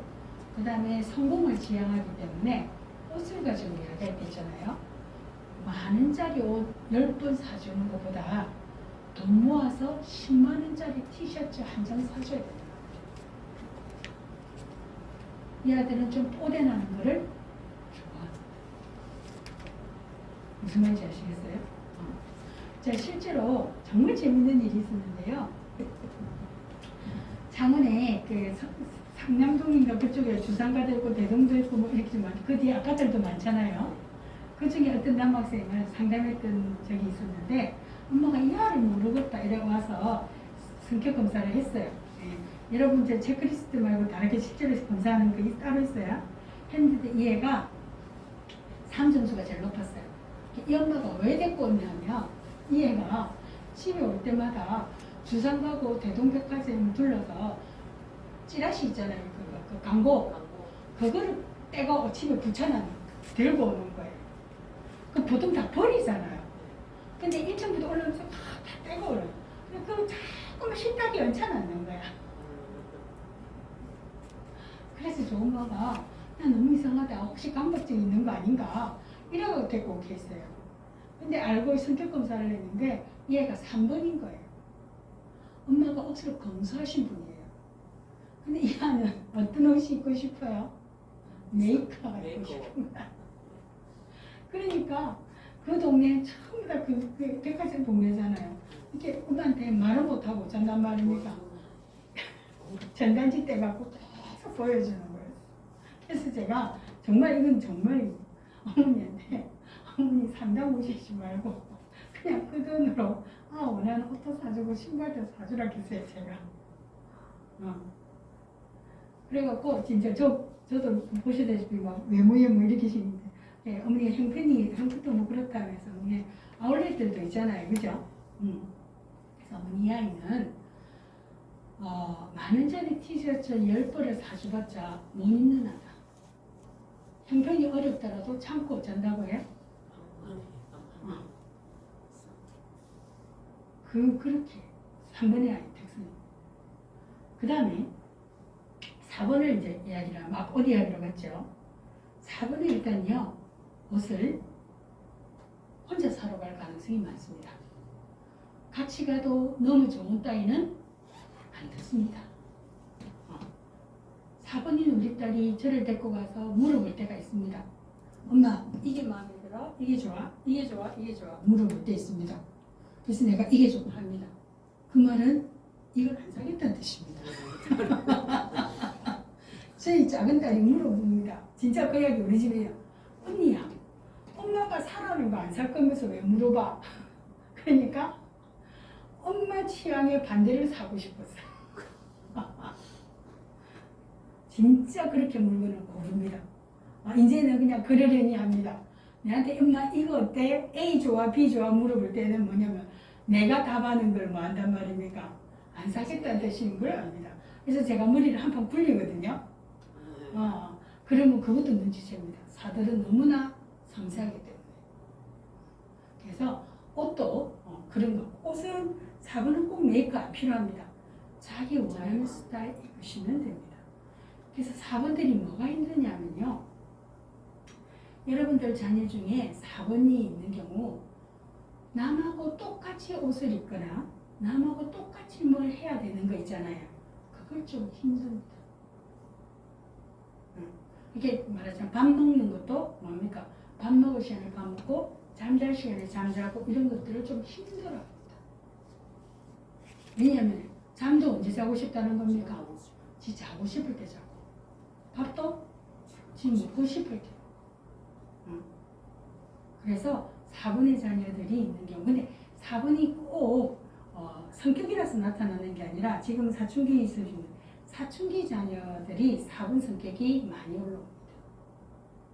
그 다음에 성공을 지향하기 때문에 옷을 가지고 이야기할 때 있잖아요. 만원짜리 옷 10번 사주는 것보다 돈 모아서 10만원짜리 티셔츠 한 장 사줘야 된다. 이 아들은 좀 뽀대나는 거를 좋아합니다. 무슨 말인지 아시겠어요? 자, 실제로 정말 재밌는 일이 있었는데요. 창원에 그 상남동인가 그쪽에 주상가도 있고 대동도 있고 뭐 이렇게 좀 그 뒤에 아파트들도 많잖아요. 그 중에 어떤 남학생을 상담했던 적이 있었는데 엄마가 이 아를 모르겠다 이래 와서 성격 검사를 했어요. 예. 여러분 제 체크리스트 말고 다르게 실제로 검사하는 게 따로 있어요. 했는데 이 애가 3점수가 제일 높았어요. 이 엄마가 왜 데리고 왔냐면 이 애가 집에 올 때마다 주상 가고 대동백화점 둘러서 찌라시 있잖아요. 그 광고 그거를 떼고 집에 붙여놔 들고 오는 거예요. 그 보통 다 버리잖아요. 근데 1층부터 올라오면서 다 떼고 오는. 그거 자꾸만 식탁에 얹혀놓는 거야. 그래서 저 엄마가 야, 너무 이상하다. 혹시 강박증 있는 거 아닌가? 이러고 데리고 오게 했어요. 근데 알고 성격 검사를 했는데 얘가 3번인 거예요. 엄마가 옷을 검소하신 분이에요. 근데 이 아는 어떤 옷이 입고 싶어요? 메이커가 입고 싶은 거야. 그러니까 그 동네 전부 다 그 백화점 동네잖아요. 이렇게 엄마한테 말을 못하고 잔단 말입니까? 전단지 떼갖고 계속 보여주는 거예요. 그래서 제가 정말 이건 정말 어머니한테 어머니 상담 오시지 말고 그냥 그 돈으로 원하는 옷도 사주고 신발도 사주라 했어요 제가. 그래갖고 진짜 저도 보시다시피 막 외모에 뭐 이렇게 시는데 어머니가 형편도 뭐 그렇다면서 어머니 아울렛들도 있잖아요, 그죠? 그래서 어머니 이 아이는 만원짜리 티셔츠 10벌을 사주봤자 못 입는 아다. 형편이 어렵더라도 참고 잔다고 해? 그렇게 3번의 아이 특성이. 그 다음에 4번을 이제 이야기를 막 어디 이야기로 갔죠? 4번은 일단요 옷을 혼자 사러 갈 가능성이 많습니다. 같이 가도 너무 좋은 따위는 안 듣습니다. 4번인 우리 딸이 저를 데리고 가서 물어볼 때가 있습니다. 엄마 이게 마음에 들어? 이게 좋아? 이게 좋아? 이게 좋아? 물어볼 때 있습니다. 그래서 내가 이게 좋다 합니다. 그 말은 이걸 안 사겠다는 뜻입니다. 저희 작은 딸이 물어봅니다. 진짜 그 이야기 우리 집에요. 언니야, 엄마가 사라는 거 안 살 거면서 왜 물어봐? 그러니까 엄마 취향에 반대를 사고 싶었어요. 진짜 그렇게 물건을 고릅니다. 이제는 그냥 그러려니 합니다. 내한테 엄마 이거 어때? A 좋아 B 좋아 물어볼 때는 뭐냐면 내가 답하는 걸 뭐 한단 말입니까? 안 사겠다는 뜻인 걸 압니다. 그래서 제가 머리를 한 판 굴리거든요. 그러면 그것도 눈치챕니다. 사들은 너무나 섬세하기 때문에. 그래서 옷도 그런 거. 옷은 4번은 꼭 메이크업 필요합니다. 자기 원하는 스타일 입으시면 됩니다. 그래서 4번들이 뭐가 힘드냐면요. 여러분들 자녀 중에 4번이 있는 경우 남하고 똑같이 옷을 입거나 남하고 똑같이 뭘 해야 되는 거 있잖아요. 그걸 좀 힘듭니다. 이게 말하자면 밥 먹는 것도 뭡니까? 밥 먹을 시간에 밥 먹고 잠잘 시간에 잠자고 이런 것들을 좀 힘들어합니다. 왜냐하면 잠도 언제 자고 싶다는 겁니까? 지 자고 싶을 때 자고 밥도 지 먹고 싶을 때. 그래서 4번의 자녀들이 있는 경우 근데 4번이 꼭 성격이라서 나타나는 게 아니라 지금 사춘기 있으신 사춘기 자녀들이 4번 성격이 많이 올라옵니다.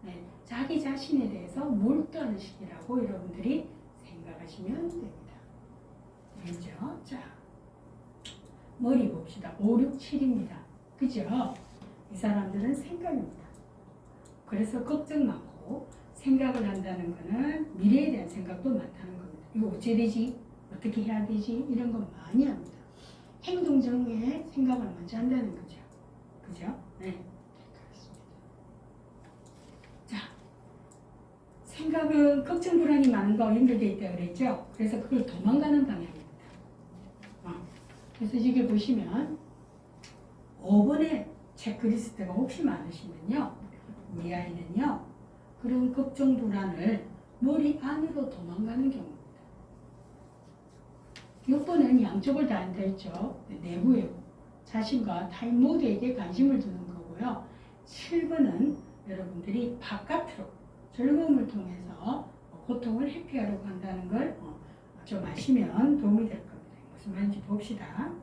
네, 자기 자신에 대해서 몰두하는 시기라고 여러분들이 생각하시면 됩니다. 알죠? 자, 머리 봅시다. 5, 6, 7입니다. 그죠? 이 사람들은 생각입니다. 그래서 걱정 많고 생각을 한다는 거는 미래에 대한 생각도 많다는 겁니다. 이거 어찌 되지? 어떻게 해야 되지? 이런 거 많이 합니다. 행동 전에 생각을 먼저 한다는 거죠. 그죠? 네. 그렇습니다. 자, 생각은 걱정, 불안이 많은 거와 연결되어 있다고 그랬죠? 그래서 그걸 도망가는 방향입니다. 그래서 이게 보시면 5번의 체크리스트가 혹시 많으시면요. 우리 아이는요. 그런 걱정, 불안을 머리 안으로 도망가는 경우입니다. 6번은 양쪽을 다 앉아있죠. 내부에 자신과 타인 모두에게 관심을 두는 거고요. 7번은 여러분들이 바깥으로 즐거움을 통해서 고통을 회피하려고 한다는 걸 좀 아시면 도움이 될 겁니다. 무슨 말인지 봅시다.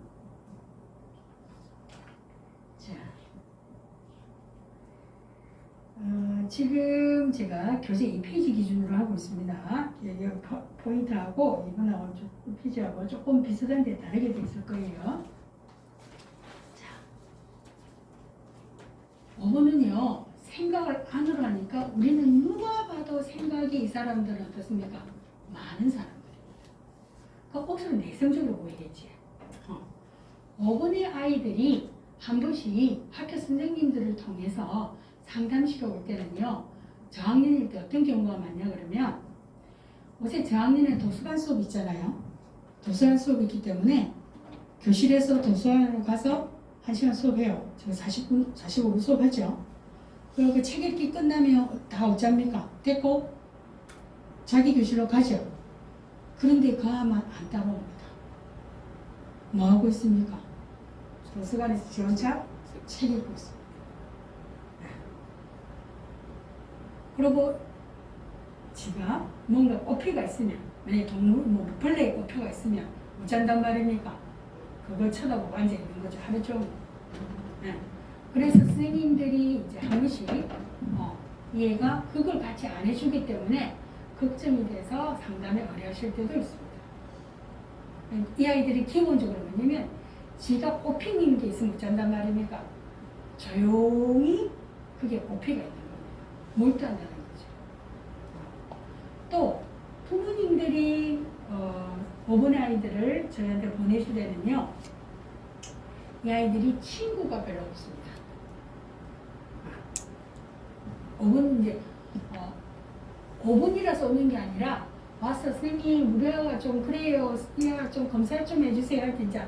지금 제가 교재 2페이지 기준으로 하고 있습니다. 여기 포인트하고 이번하고 페이지하고 조금 비슷한데 다르게 돼 있을 거예요. 자, 5번은요. 생각을 안으로 하니까 우리는 누가 봐도 생각이 이 사람들은 어떻습니까? 많은 사람들입니다. 그러니까 억수로 내성적으로 보이겠지. 5번의 아이들이 한 번씩 학교 선생님들을 통해서 상담실에 올 때는요. 저학년일 때 어떤 경우가 많냐 그러면 요새 저학년에 도서관 수업 있잖아요. 도서관 수업이 있기 때문에 교실에서 도서관으로 가서 1시간 수업해요. 저 40분, 45분 수업하죠. 그리고 그 책 읽기 끝나면 다 어쩝니까? 됐고 자기 교실로 가죠. 그런데 그 아만 안 따라옵니다. 뭐 하고 있습니까? 도서관에서 지 혼자 책 읽고 있습니다. 그리고 지가 뭔가 꽃피가 있으면 만약에 동물, 뭐 벌레에 꽃피가 있으면 못 잔단 말입니까? 그걸 쳐다보고 앉아 있는 거죠. 하루 종일. 네. 그래서 선생님들이 이제 한 번씩 얘가 그걸 같이 안 해주기 때문에 걱정이 돼서 상담에 어려하실 때도 있습니다. 이 아이들이 기본적으로 뭐냐면 지가 꽃피는 게 있으면 못 잔단 말입니까? 조용히 그게 꽃피가 있는 겁니다. 몰두한다는 거죠. 또 부모님들이 5번의 아이들을 저희한테 보내실 때는요. 이 아이들이 친구가 별로 없습니다. 5번 이제 5번이라서 오는 게 아니라 와서 선생님 우리 아가 좀 그래요. 야, 좀 검사 좀 해주세요. 진짜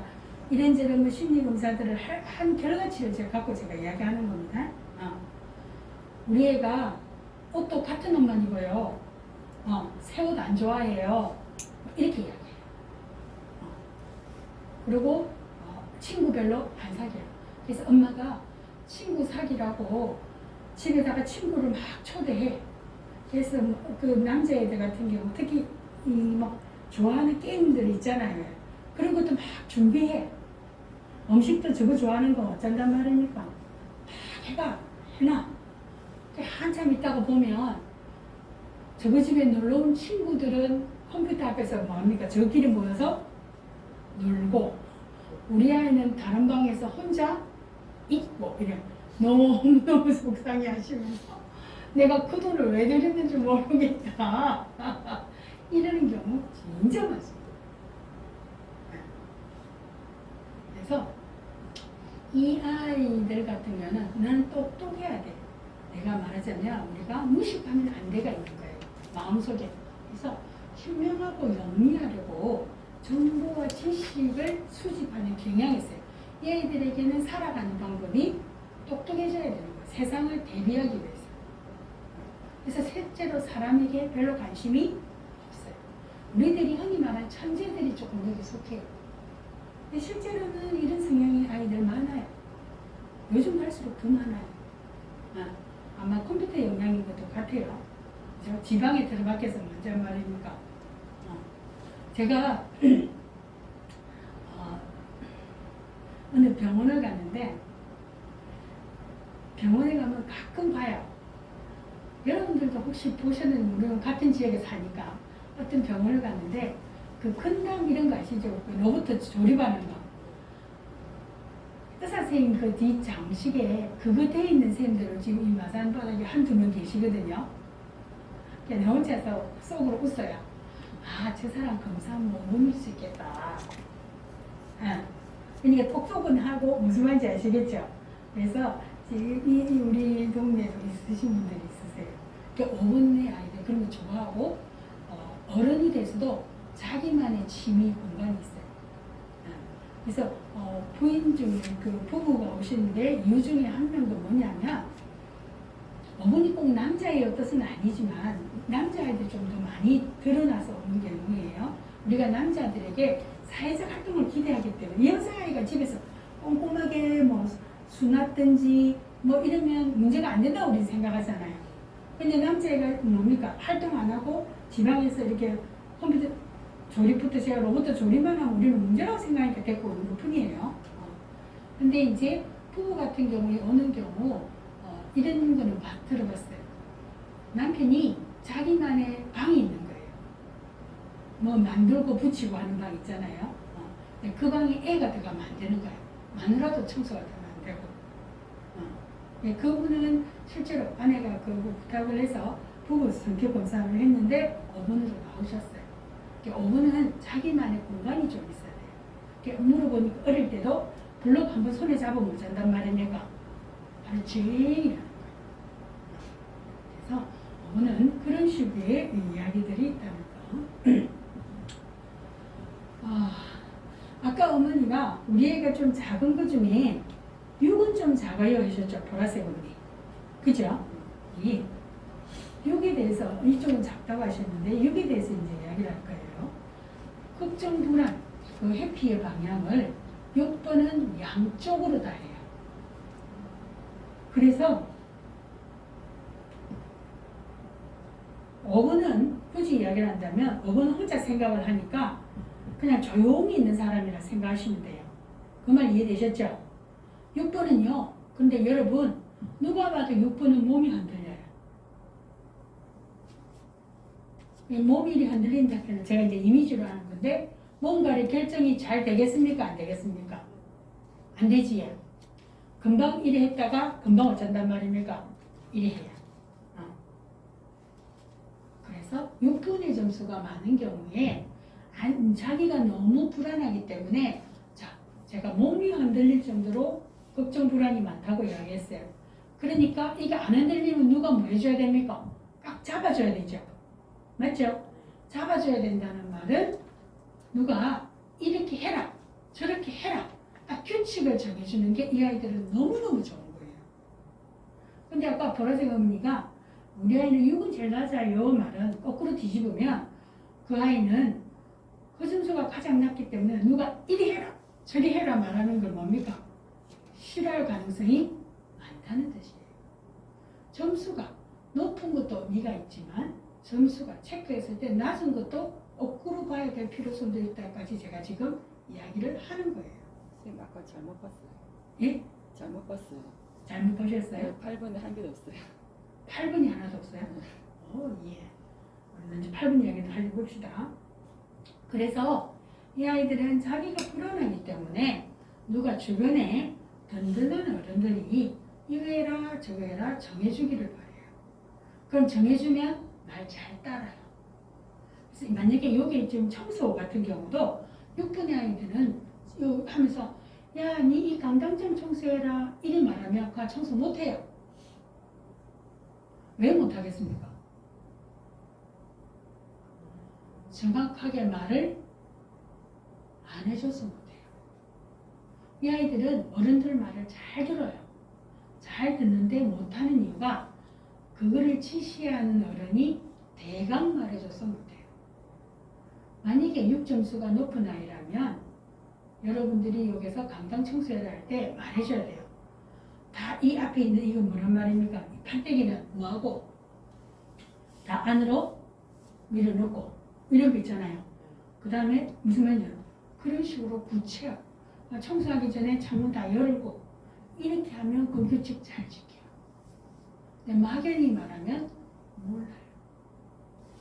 이런저런 심리 검사들을 한 결과치를 제가 갖고 제가 이야기하는 겁니다. 우리 애가 옷도 같은 옷만 입어요. 새 옷 안 좋아해요. 이렇게 이야기해요. 그리고 친구별로 안 사귀어요. 그래서 엄마가 친구 사귀라고 집에다가 친구를 막 초대해. 그래서 그 남자애들 같은 경우 특히 뭐 좋아하는 게임들 있잖아요. 그런 것도 막 준비해. 음식도 저거 좋아하는 거 어쩐단 말입니까? 막 해놔. 한참 있다가 보면 저거 집에 놀러온 친구들은 컴퓨터 앞에서 뭐합니까? 저끼리 모여서 놀고 우리 아이는 다른 방에서 혼자 있고 이래. 너무너무 속상해 하시면서 내가 그 돈을 왜 드렸는지 모르겠다. 이러는 경우 진짜 많습니다. 그래서 이 아이들 같은 경우는 나는 똑똑해야 돼. 내가 말하자면 우리가 무식하면 안 돼가 있는 거예요. 마음속에. 그래서 현명하고 영리하려고 정보와 지식을 수집하는 경향이 있어요. 이 아이들에게는 살아가는 방법이 똑똑해져야 되는 거예요. 세상을 대비하기 위해서. 그래서 셋째로 사람에게 별로 관심이 없어요. 우리들이 흔히 말하는 천재들이 조금 여기 속해요. 근데 실제로는 이런 성향의 아이들 많아요. 요즘 갈수록 더 많아요. 아마 컴퓨터 영향인 것도 같아요. 저 지방에 들어가서 먼저 말입니까? 제가 어느 병원을 갔는데 병원에 가면 가끔 봐요. 여러분들도 혹시 보셨는지 모르면 같은 지역에 사니까 어떤 병원을 갔는데 그 건담 이런 거 아시죠? 그 로봇 조립하는 거. 의사 선생님 그 뒤 장식에 그거 돼 있는 선생님들을 지금 이 마산바닥에 한두 명 계시거든요. 그냥 나 혼자서 속으로 웃어요. 저 사람 검사하면 못 믿을 수 있겠다. 그러니까 톡톡은 하고 무슨 말인지 아시겠죠? 그래서 지금 우리 동네에도 있으신 분들이 있으세요. 그러니까 5번의 아이들 그런 거 좋아하고 어른이 돼서도 자기만의 취미 공간이 있어요. 그래서 부인 중에 그 부부가 오시는데 이유 중에 한 명도 뭐냐면 어머니 꼭 남자의 뜻은 아니지만 남자아이들 좀 더 많이 드러나서 오는 경우예요. 우리가 남자들에게 사회적 활동을 기대하기 때문에 여자아이가 집에서 꼼꼼하게 뭐 수납든지 뭐 이러면 문제가 안 된다고 우리 생각하잖아요. 근데 남자애가 뭡니까? 활동 안 하고 지방에서 이렇게 컴퓨터 조립부터 제가 로봇 조립만 하면 우리는 문제라고 생각하니까 데리고 오는 것 뿐이에요. 근데 이제 부부 같은 경우에 오는 경우 이런 거는 들어봤어요. 남편이 자기만의 방이 있는 거예요. 뭐 만들고 붙이고 하는 방 있잖아요. 근데 그 방에 애가 들어가면 안 되는 거예요. 마누라도 청소가 되면 안 되고. 그분은 실제로 아내가 그 부탁을 해서 부부 성격 검사를 했는데 5번으로 나오셨어요. 5번은 자기만의 공간이 좀 있어야 돼요. 물어보니까 어릴 때도 블록 한번 손에 잡으면 못 잔단 말이니까 바로 조용히 하는 거예요. 그래서 5번은 그런 식의 이야기들이 있다는 거. 아까 어머니가 우리 애가 좀 작은 것 중에 6은 좀 작아요 하셨죠? 보라색 어머니. 그죠? 예. 6에 대해서 이쪽은 작다고 하셨는데 6에 대해서 이제 이야기를 할 거예요. 걱정, 불안, 그 해피의 방향을 6번은 양쪽으로 다 해요. 그래서 5번은 굳이 이야기를 한다면 5번은 혼자 생각을 하니까 그냥 조용히 있는 사람이라 생각하시면 돼요. 그 말 이해되셨죠? 6번은요. 근데 여러분 누가 봐도 6번은 몸이 흔들려요. 몸이 이리 흔들린다 해서 제가 이제 이미지로 하는 건데 뭔가를 결정이 잘 되겠습니까? 안 되겠습니까? 안 되지요. 금방 이래 했다가 금방 어쩐단 말입니까? 이래 해요. 그래서 6번의 점수가 많은 경우에 자기가 너무 불안하기 때문에 제가 몸이 흔들릴 정도로 걱정 불안이 많다고 이야기했어요. 그러니까 이게 안 흔들리면 누가 뭐 해줘야 됩니까? 꽉 잡아줘야 되죠. 맞죠? 잡아줘야 된다는 말은 누가 이렇게 해라 저렇게 해라 딱 규칙을 정해주는 게 이 아이들은 너무너무 좋은 거예요. 근데 아까 보라색 어머니가 우리 아이는 6은 제일 낮아요 말은 거꾸로 뒤집으면 그 아이는 그 점수가 가장 낮기 때문에 누가 이리 해라 저리 해라 말하는 걸 뭡니까? 싫어할 가능성이 많다는 뜻이에요. 점수가 높은 것도 의미가 있지만 점수가 체크했을 때 낮은 것도 거꾸로 봐야 될 필요성도 있다까지 제가 지금 이야기를 하는 거예요. 선생님 아까 잘못 봤어요. 예? 잘못 봤어요. 잘못 보셨어요? 네, 8번에 한 개도 없어요. 8번이 하나도 없어요? 오, 예. 우리는 이제 8번 이야기도 하려 봅시다. 그래서 이 아이들은 자기가 불안하기 때문에 누가 주변에 든든한 어른들이 이거 해라 저거 해라 정해주기를 바래요. 그럼 정해주면 말 잘 따라요. 그래서 만약에 여기 지금 청소 같은 경우도 6번의 아이들은 하면서 야, 니 이 강당점 청소해라 이리 말하면 그 청소 못해요. 왜 못하겠습니까? 정확하게 말을 안 해줘서 못해요. 이 아이들은 어른들 말을 잘 들어요. 잘 듣는데 못하는 이유가 그거를 지시하는 어른이 대강 말해줘서 못해요. 만약에 6점수가 높은 아이라면 여러분들이 여기서 강당 청소회를 할 때 말해줘야 돼요. 다 이 앞에 있는 이건 뭐란 말입니까? 이 판때기는 뭐하고 다 안으로 밀어넣고 이런 거 있잖아요. 그 다음에 무슨 말이냐 그런 식으로 구체화 청소하기 전에 창문 다 열고 이렇게 하면 그 규칙 잘 지켜요. 근데 막연히 말하면 몰라요.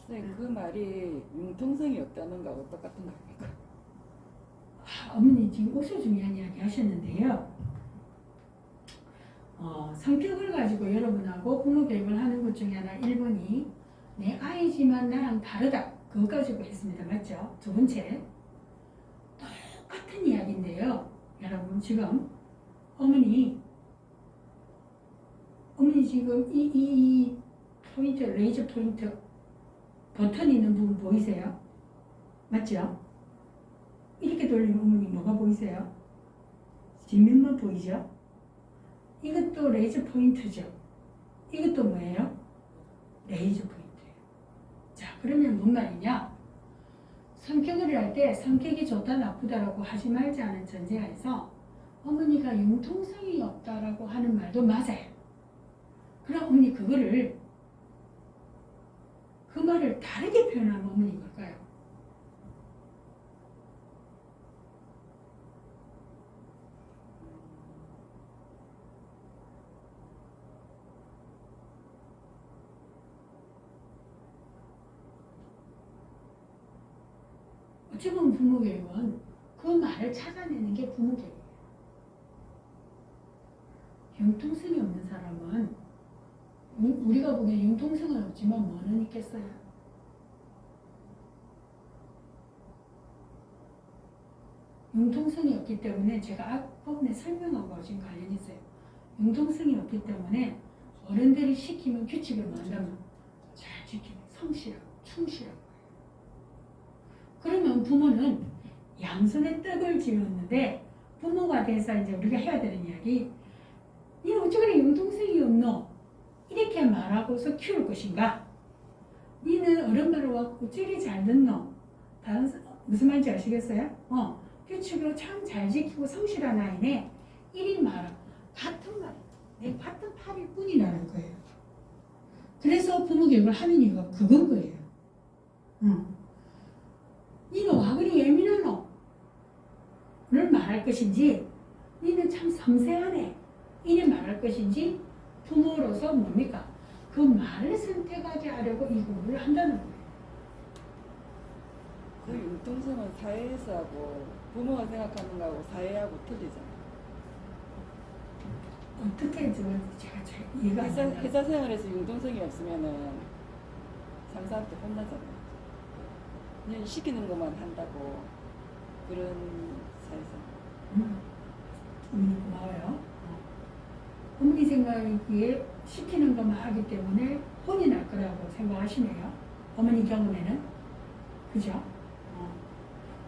선생님 그 말이 융통성이 없다는 거하고 똑같은 거 아닙니까? 어머니 지금 옥수 중요한 이야기 하셨는데요. 성격을 가지고 여러분하고 부모 교육을 하는 것 중에 하나 1번이 내 아이지만 나랑 다르다. 그거 가지고 했습니다. 맞죠? 두 번째 똑같은 이야기인데요. 여러분 지금 어머니 지금 이 포인트 레이저 포인트 버튼 있는 부분 보이세요? 맞죠? 이렇게 돌리면 어머니 뭐가 보이세요? 뒷면만 보이죠? 이것도 레이저 포인트죠? 이것도 뭐예요? 레이저 포인트예요. 자, 그러면 뭔 말이냐? 성격을 할 때 성격이 좋다 나쁘다라고 하지 말자는 전제하에서 어머니가 융통성이 없다라고 하는 말도 맞아요. 그럼 어머니 그 말을 다르게 표현하면 어머니 뭘까요? 어찌 보면 부모교육은 그 말을 찾아내는 게 부모교육이에요. 융통성이 없는 사람은 우리가 보기엔 융통성은 없지만 뭐는 있겠어요? 융통성이 없기 때문에 제가 앞부분에 설명한 거 지금 관련이 있어요. 융통성이 없기 때문에 어른들이 시키면 규칙을 만들면 잘 지키고 성실하고 충실하고 그러면 부모는 양손에 떡을 쥐었는데 부모가 돼서 이제 우리가 해야 되는 이야기 니는 어찌 그래 융통성이 없노? 이렇게 말하고서 키울 것인가? 니는 어른 말을 어찌 그리 잘 듣노? 무슨 말인지 아시겠어요? 규칙으로 참 잘 지키고 성실한 아이네. 이리 말아. 같은 말. 내 같은 팔일 뿐이라는 거예요. 그래서 부모 교육을 하는 이유가 그건 거예요. 니는 와 그리 예민하노? 를 말할 것인지 니는 참 섬세하네. 이래 말할 것인지 부모로서 뭡니까? 그 말을 선택하게 하려고 이 공부를 한다는 거예요. 그 융통성은 사회에서 하고 부모가 생각하는 거하고 사회하고 틀리잖아요. 어떻게 제가 잘 이해가 안 된다. 회사 생활에서 융통성이 없으면은 상사한테 혼나잖아요. 그냥 시키는 것만 한다고 그런 사회에서. 고마워요. 어머니 생각에 시키는 것만 하기 때문에 혼이 날 거라고 생각하시네요. 어머니 경험에는. 그죠?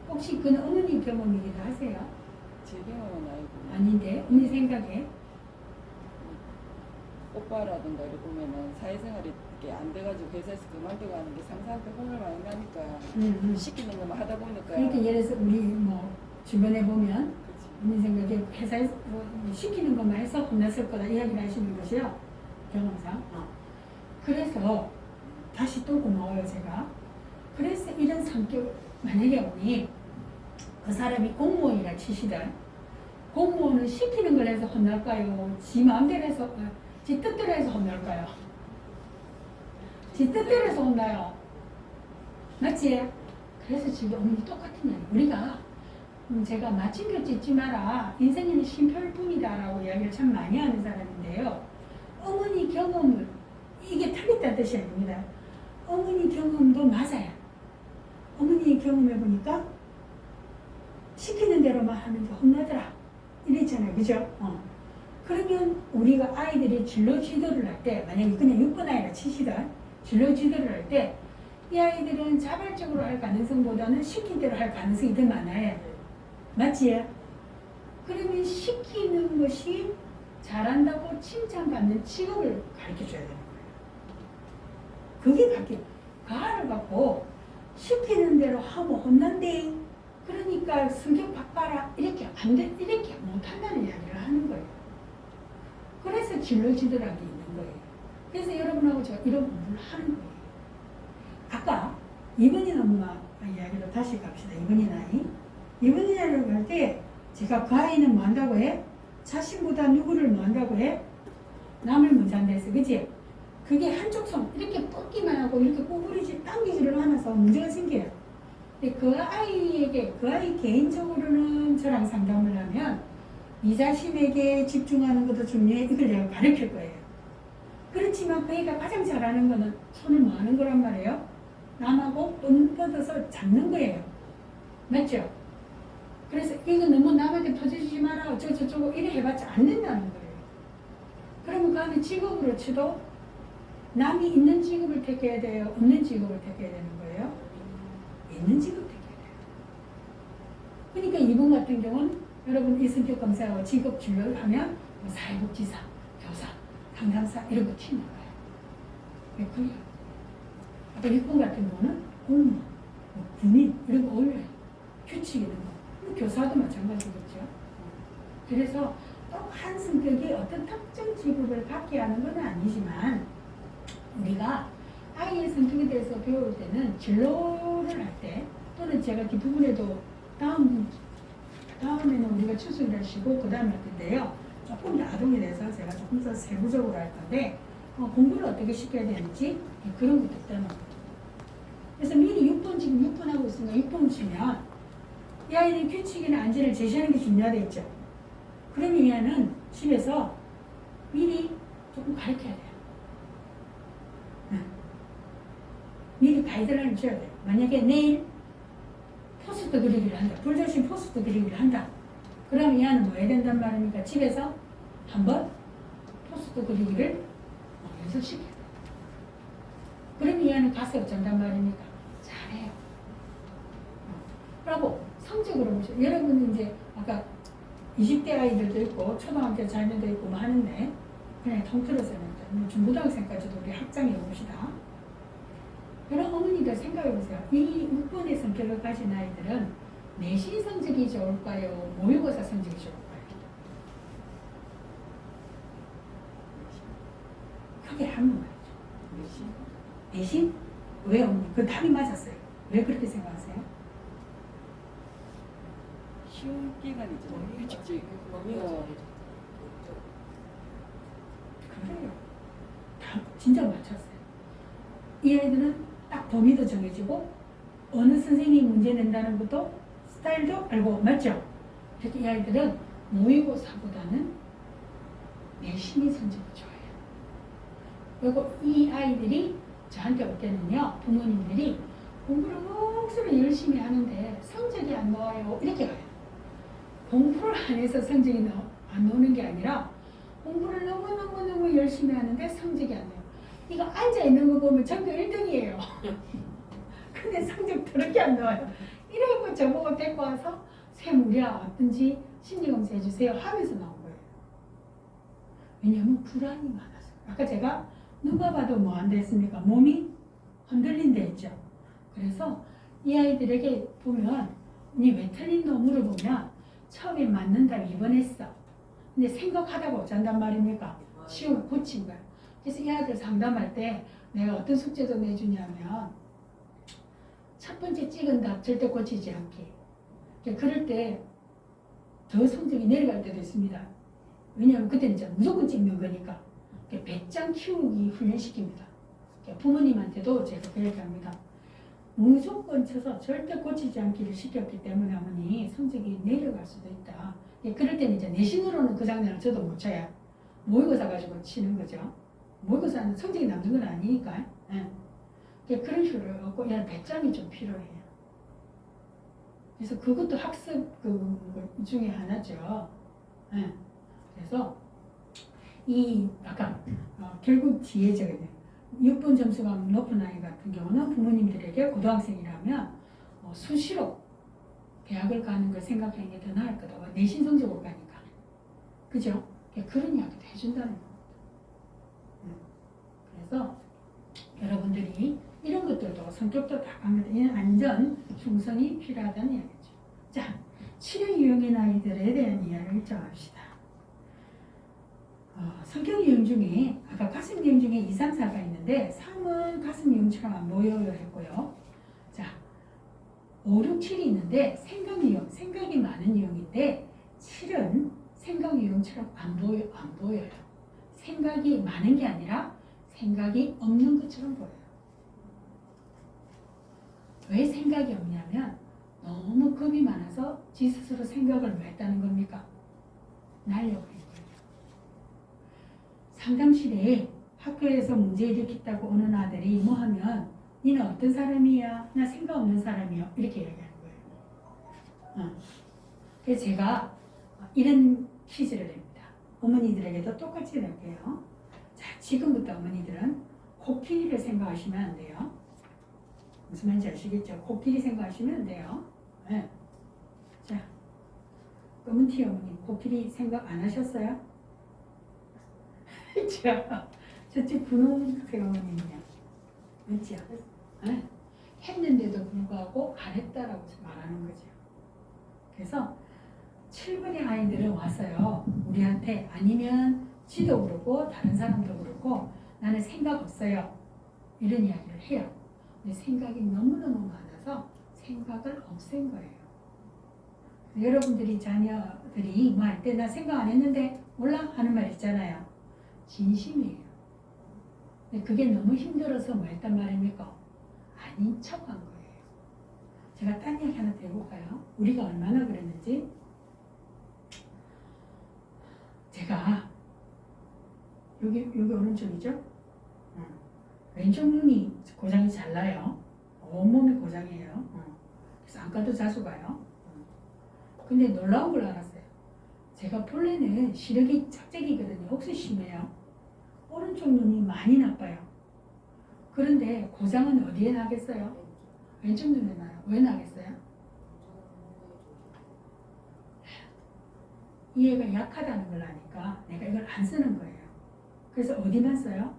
혹시 그건 어머니 경험이기도 하세요? 제 경험은 아니고 아닌데, 어머니 생각에. 오빠라든가 이렇게 보면은 사회생활이 이렇게 안 돼가지고 회사에서 그만두고 하는 게 상사한테 혼을 많이 나니까 시키는 것만 하다 보니까 그러니까 예를 들어서 우리 뭐 주변에 보면 그치. 어머니 생각에 회사에서 시키는 것만 해서 혼났을 거다 이야기를 하시는 것이요. 경험상. 그래서 다시 또 고마워요 제가. 그래서 이런 성격 만약에 어머니 그 사람이 공무원이라 치시든 공무원은 시키는 걸 해서 혼날까요? 지 마음대로 해서 지 뜻대로 해서 혼날까요? 지 뜻대로 해서 혼나요. 맞지? 그래서 지금 어머니 똑같은 이야기. 우리가 제가 마침표 찍지 마라. 인생에는 쉼표일 뿐이다 라고 이야기를 참 많이 하는 사람인데요. 어머니 경험을 이게 틀렸다는 뜻이 아닙니다. 어머니 경험도 맞아요. 어머니 경험해보니까 시키는 대로만 하면 혼나더라. 이랬잖아요. 그죠? 그러면 우리가 아이들이 진로 지도를 할 때, 만약에 그냥 6번 아이라 치시던 진로 지도를 할 때, 이 아이들은 자발적으로 할 가능성보다는 시킨 대로 할 가능성이 더 많아요. 맞지? 그러면 시키는 것이 잘한다고 칭찬받는 직업을 가르쳐 줘야 되는 거예요. 그게 바뀌어. 가를 갖고 시키는 대로 하면 혼난대. 그러니까 성격 바꿔라. 이렇게 안 돼. 이렇게 못한다는 이야기를 하는 거예요. 그래서 진로 지도라는 게 있는 거예요. 그래서 여러분하고 제가 이런 공부를 하는 거예요. 아까 이번인 엄마 이야기로 다시 갑시다. 이번인 아이. 이번인 아이를 할 때 제가 그 아이는 뭐 한다고 해? 자신보다 누구를 뭐 한다고 해? 남을 먼저 한다 해서 그치? 그게 한쪽 손 이렇게 뻗기만 하고 이렇게 구부리지 당기지를 않아서 문제가 생겨요. 근데 그 아이에게 그 아이 개인적으로는 저랑 상담을 하면 이 자신에게 집중하는 것도 중요해. 이걸 내가 가르칠 거예요. 그렇지만 그 애가 가장 잘하는 거는 손을 뭐 하는 거란 말이에요. 남하고 돈 뻗어서 잡는 거예요. 맞죠? 그래서 이거 너무 남한테 퍼주지 마라 어쩌고저쩌고 이래 해봤자 안 된다는 거예요. 그러면 그 안에 직업으로 치도 남이 있는 직업을 택해야 돼요? 없는 직업을 택해야 되는 거예요? 있는 직업 택해야 돼요. 그러니까 이분 같은 경우는 여러분 이성격 검사하고 직업 진료를 하면 뭐 사회복지사, 교사, 상담사 이런 거 튀는 거예요. 왜 그래요? 아까 6번 같은 경우는 공무원, 뭐 군인 이런 거 올려요. 규칙 이런 거. 교사도 마찬가지겠죠. 그래서 또 한 성격이 어떤 특정 직업을 갖게 하는 건 아니지만 우리가 아이의 성격에 대해서 배울 때는 진로를 할 때 또는 제가 뒷부분에도 다음에는 우리가 추수를 하시고 그 다음에 할 텐데요. 조금 더 아동에 대해서 제가 조금 더 세부적으로 할 건데 공부를 어떻게 시켜야 되는지 그런 것도 있다는 거예요. 그래서 미리 6번 지금 6번 하고 있으니까 6번 치면 이 아이들이 규칙이나 안전을 제시하는 게 중요하겠죠. 그러면 이 아이는 집에서 미리 조금 가르쳐야 돼요. 미리 가이드라인을 줘야 돼요. 만약에 내일 포스트 그리기를 한다. 불조심 포스트 그리기를 한다. 그러면 이 아이는 뭐 해야 된단 말입니까? 집에서 한번 포스트 그리기를 연습시켜요. 그러면 이 아이는 가서 어쩐단 말입니까? 잘해요. 그리고 성적으로 보시죠. 여러분은 이제 아까 20대 아이들도 있고 초등학교 자녀도 있고 뭐 하는데 그냥 통틀어서는 중고등학생까지도 우리 학장에 봅시다. 여러분 어머니들 생각해보세요. 이 6번의 성격을 가진 아이들은 내신 성적이 좋을까요? 모의고사 성적이 좋을까요? 크게 한번 말이죠. 내신? 왜 어머니? 그 답이 맞았어요. 왜 그렇게 생각하세요? 쉬운 기간이죠. 규칙적이고. 그래요. 다 진짜 맞췄어요. 이 아이들은 딱 범위도 정해지고 어느 선생님이 문제 낸다는 것도 스타일도 알고 맞죠? 그래서 이 아이들은 모의고사보다는 내신이 성적이 좋아요. 그리고 이 아이들이 저한테 올 때는요, 부모님들이 공부를 억수로 열심히 하는데 성적이 안 나와요. 이렇게 가요. 공부를 안 해서 성적이 안 나오는 게 아니라 공부를 너무너무 열심히 하는데 성적이 안 나요. 이거 앉아있는 거 보면 전교 1등이에요. 근데 성적 더럽게 안 나와요. 이래갖고 저보고 데리고 와서 쌤 우리 어떤지 심리검사 해주세요 하면서 나온 거예요. 왜냐면 불안이 많아서. 아까 제가 누가 봐도 뭐 안 됐습니까? 몸이 흔들린다 했죠. 그래서 이 아이들에게 보면 니 왜 틀린노 물어보면 처음에 맞는다 2번 했어. 근데 생각하다가 어쩐단 말입니까? 시험을 고친 거야. 그래서 이 아이들 상담할 때 내가 어떤 숙제도 내주냐면 첫 번째 찍은 답 절대 고치지 않게. 그럴 때 더 성적이 내려갈 때도 있습니다. 왜냐하면 그때는 이제 무조건 찍는 거니까. 배짱 키우기 훈련시킵니다. 부모님한테도 제가 그 얘기합니다. 무조건 쳐서 절대 고치지 않기를 시켰기 때문에 어머니 성적이 내려갈 수도 있다. 그럴 때는 이제 내신으로는 그 장면을 저도 못 쳐요. 모의고사 가지고 치는 거죠. 모의고사는 성적이 남는 건 아니니까. 그런 식으로 갖고 배짱이 좀 필요해요. 그래서 그것도 학습 그 중에 하나죠. 그래서 이 아까 결국 뒤에 적었네. 6번 점수가 높은 아이 같은 경우는 부모님들에게 고등학생이라면 수시로 대학을 가는 걸 생각하는 게 더 나을 거다. 내신 성적으로 가니까. 그죠? 그런 이야기도 해준다는 겁니다. 그래서 여러분들이 이런 것들도 성격도 다 강하다. 이는 안전, 충성이 필요하다는 이야기죠. 자, 치료 유형인 아이들에 대한 이야기를 좀 합시다. 성격 유형 중에 아까 가슴 유형 중에 2, 3, 4가 있는데 3은 가슴 유형처럼 안 보여요 했고요. 자, 5, 6, 7이 있는데 생각 유형, 생각이 많은 유형인데 7은 생각 유형처럼 안 보여요. 생각이 많은 게 아니라 생각이 없는 것처럼 보여요. 왜 생각이 없냐면 너무 겁이 많아서 지 스스로 생각을 왜 했다는 겁니까? 날려버린 거예요. 상담실에 학교에서 문제 일으켰다고 오는 아들이 뭐 하면 니는 어떤 사람이야? 나 생각 없는 사람이야. 이렇게 얘기하는 거예요. 그래서 제가 이런 퀴즈를 냅니다. 어머니들에게도 똑같이 낼게요. 자, 지금부터 어머니들은 코끼리를 생각하시면 안 돼요. 무슨 말인지 아시겠죠? 코끼리 생각하시면 안 돼요. 네. 자, 검은 티 어머니 코끼리 생각 안 하셨어요? 자, 저쪽 분홍색 어머니는요? 그렇죠? 네. 했는데도 불구하고 안 했다라고 말하는 거죠. 그래서 7번의 아이들은 와서요, 우리한테 아니면 지도 그렇고 다른 사람도 그렇고 나는 생각 없어요. 이런 이야기를 해요. 근데 생각이 너무너무 많아서 생각을 없앤 거예요. 여러분들이 자녀들이 뭐 할 때 나 생각 안 했는데 몰라? 하는 말 있잖아요. 진심이에요. 근데 그게 너무 힘들어서 뭐 했단 말입니까? 아닌 척한 거예요. 제가 딴 이야기 하나 더 해볼까요? 우리가 얼마나 그랬는지. 제가 여기 오른쪽이죠? 왼쪽 눈이 고장이 잘 나요. 온몸이 고장이에요. 그래서 안과도 자주 가요. 근데 놀라운 걸 알았어요. 제가 본래는 시력이 착색이거든요. 혹시 심해요. 오른쪽 눈이 많이 나빠요. 그런데 고장은 어디에 나겠어요? 왼쪽 눈에 나요. 왜 나겠어요? 이해가 약하다는 걸 아니까 내가 이걸 안 쓰는 거예요. 그래서 어디만 써요?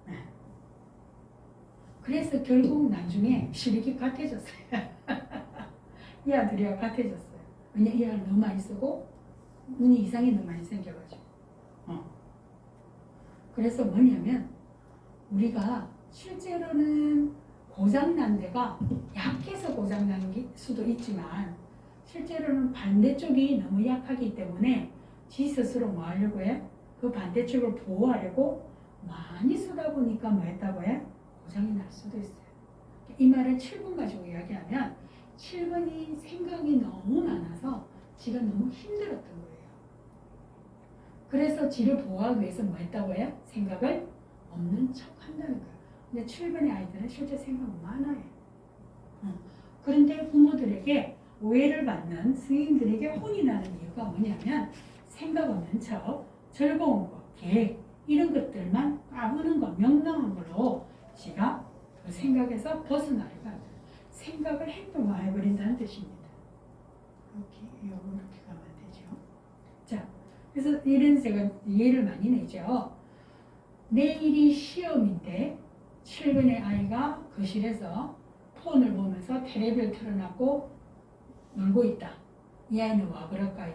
네. 그래서 결국 나중에 시력이 같아졌어요. 이 아들이랑 같아졌어요. 왜냐 이 아들 너무 많이 쓰고 눈이 이상이 너무 많이 생겨가지고. 그래서 뭐냐면 우리가 실제로는 고장난 데가 약해서 고장난 수도 있지만 실제로는 반대쪽이 너무 약하기 때문에 지 스스로 뭐 하려고 해? 그 반대쪽을 보호하려고 많이 쓰다 보니까 뭐 했다고 해? 고장이 날 수도 있어요. 이 말을 7번 가지고 이야기하면 7번이 생각이 너무 많아서 지가 너무 힘들었던 거예요. 그래서 지를 보호하기 위해서 뭐 했다고 해요? 생각을 없는 척 한다는 거예요. 근데 7번의 아이들은 실제 생각 많아요. 그런데 부모들에게 오해를 받는 스님들에게 혼이 나는 이유가 뭐냐면 생각 없는 척, 즐거운 거, 계획 이런 것들만 까부는 거, 명랑한 걸로 지가 그 생각에서 벗어나려고 합니다. 생각을 행동화해버린다는 뜻입니다. 이렇게 가면 되죠. 자, 그래서 이런 제가 이해를 많이 내죠. 내일이 시험인데 7번의 아이가 거실에서 폰을 보면서 텔레비를 틀어놨고 놀고 있다. 이 아이는 와 그럴까요?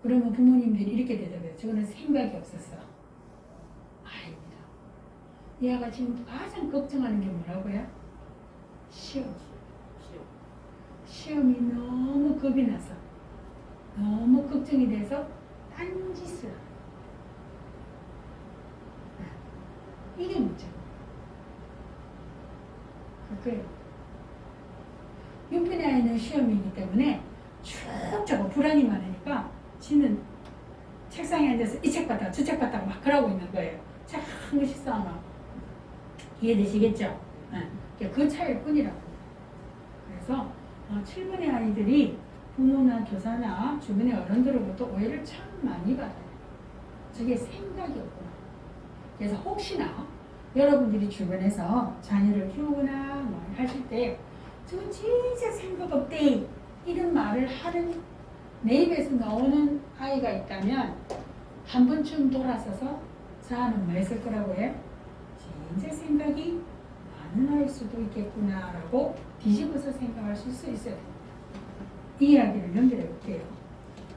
그러면 부모님들이 이렇게 대답해요. 저거는 생각이 없었어. 아닙니다. 이 아이가 지금 가장 걱정하는 게 뭐라고요? 시험이 너무 겁이 나서 너무 걱정이 돼서 딴짓을 하는 이게 문제예요. 그거예요. 6번의 아이는 시험이기 때문에 쭉 저거 불안이 많으니까 지는 책상에 앉아서 이 책 봤다가 저 책 봤다가 막 그러고 있는 거예요. 책 한 것씩 쌓아놔. 이해되시겠죠? 그 차이일 뿐이라고. 그래서 7번의 아이들이 부모나 교사나 주변의 어른들로부터 오해를 참 많이 받아요. 저게 생각이 없구나. 그래서 혹시나 여러분들이 주변에서 자녀를 키우거나 뭐 하실 때 저건 진짜 생각 없대 이런 말을 하는 내 입에서 나오는 아이가 있다면 한 번쯤 돌아서서 자는 뭐 했을 거라고 해? 진짜 생각이 많은 아이일 수도 있겠구나 라고 뒤집어서 생각하실 수 있어요. 이 이야기를 연결해 볼게요.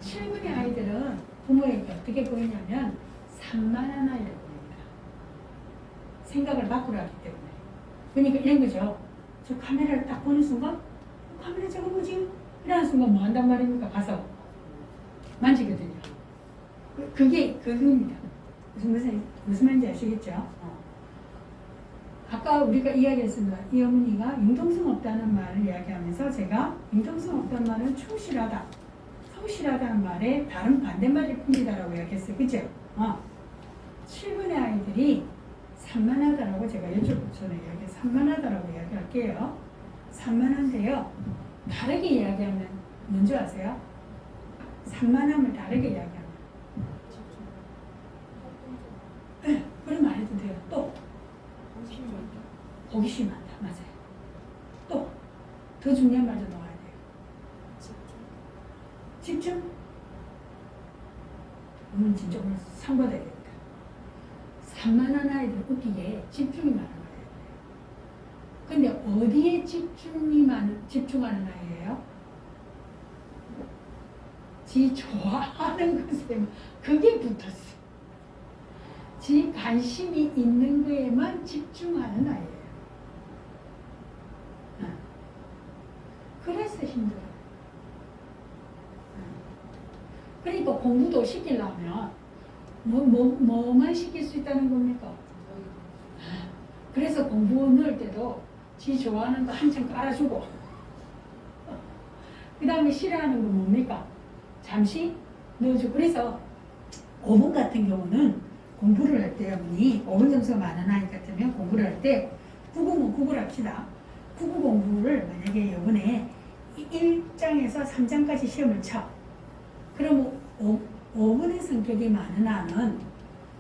7번의 아이들은 부모에게 어떻게 보이냐면 산만한 아이를 보입니다. 생각을 바꾸려 하기 때문에. 그러니까 이런 거죠. 저 카메라를 딱 보는 순간 카메라 저거 뭐지? 이러는 순간 뭐 한단 말입니까? 가서 만지거든요. 그게 그겁니다. 무슨 말인지 아시겠죠? 아까 우리가 이야기했습니다. 이 어머니가 융통성 없다는 말을 이야기하면서 제가 융통성 없다는 말은 충실하다, 성실하다는 말에 다른 반대말일 뿐이다라고 이야기했어요. 그죠? 7번의 아이들이 산만하다라고 제가 여쭤보잖아요. 여기 산만하다라고 이야기할게요. 산만한데요. 다르게 이야기하면 뭔지 아세요? 산만함을 다르게 이야기하면. 네, 그런 말 해도 돼요. 또. 호기심이 많다. 맞아요. 또. 더 중요한 말도 나와야 돼요. 집중. 오늘 진짜 오늘 상 받아야겠다. 산만한 아이들 웃기게 집중이 많은 아이예요. 근데 어디에 집중하는 아이예요? 지 좋아하는 것에 그게 붙었어. 지 관심이 있는 거에만 집중하는 아이예요. 그래서 힘들어요. 그러니까 공부도 시키려면 뭐만 시킬 수 있다는 겁니까? 그래서 공부 넣을 때도 지 좋아하는 거 한층 깔아주고 그 다음에 싫어하는 거 뭡니까? 잠시 넣어주고. 그래서 5분 같은 경우는 공부를 할 때 어머니 5분 점수가 많은 아이 같으면 공부를 할 때 999는 9를 합시다. 999 공부를 만약에 이번에 1장에서 3장까지 시험을 쳐. 그럼 5분의 성격이 많은 아는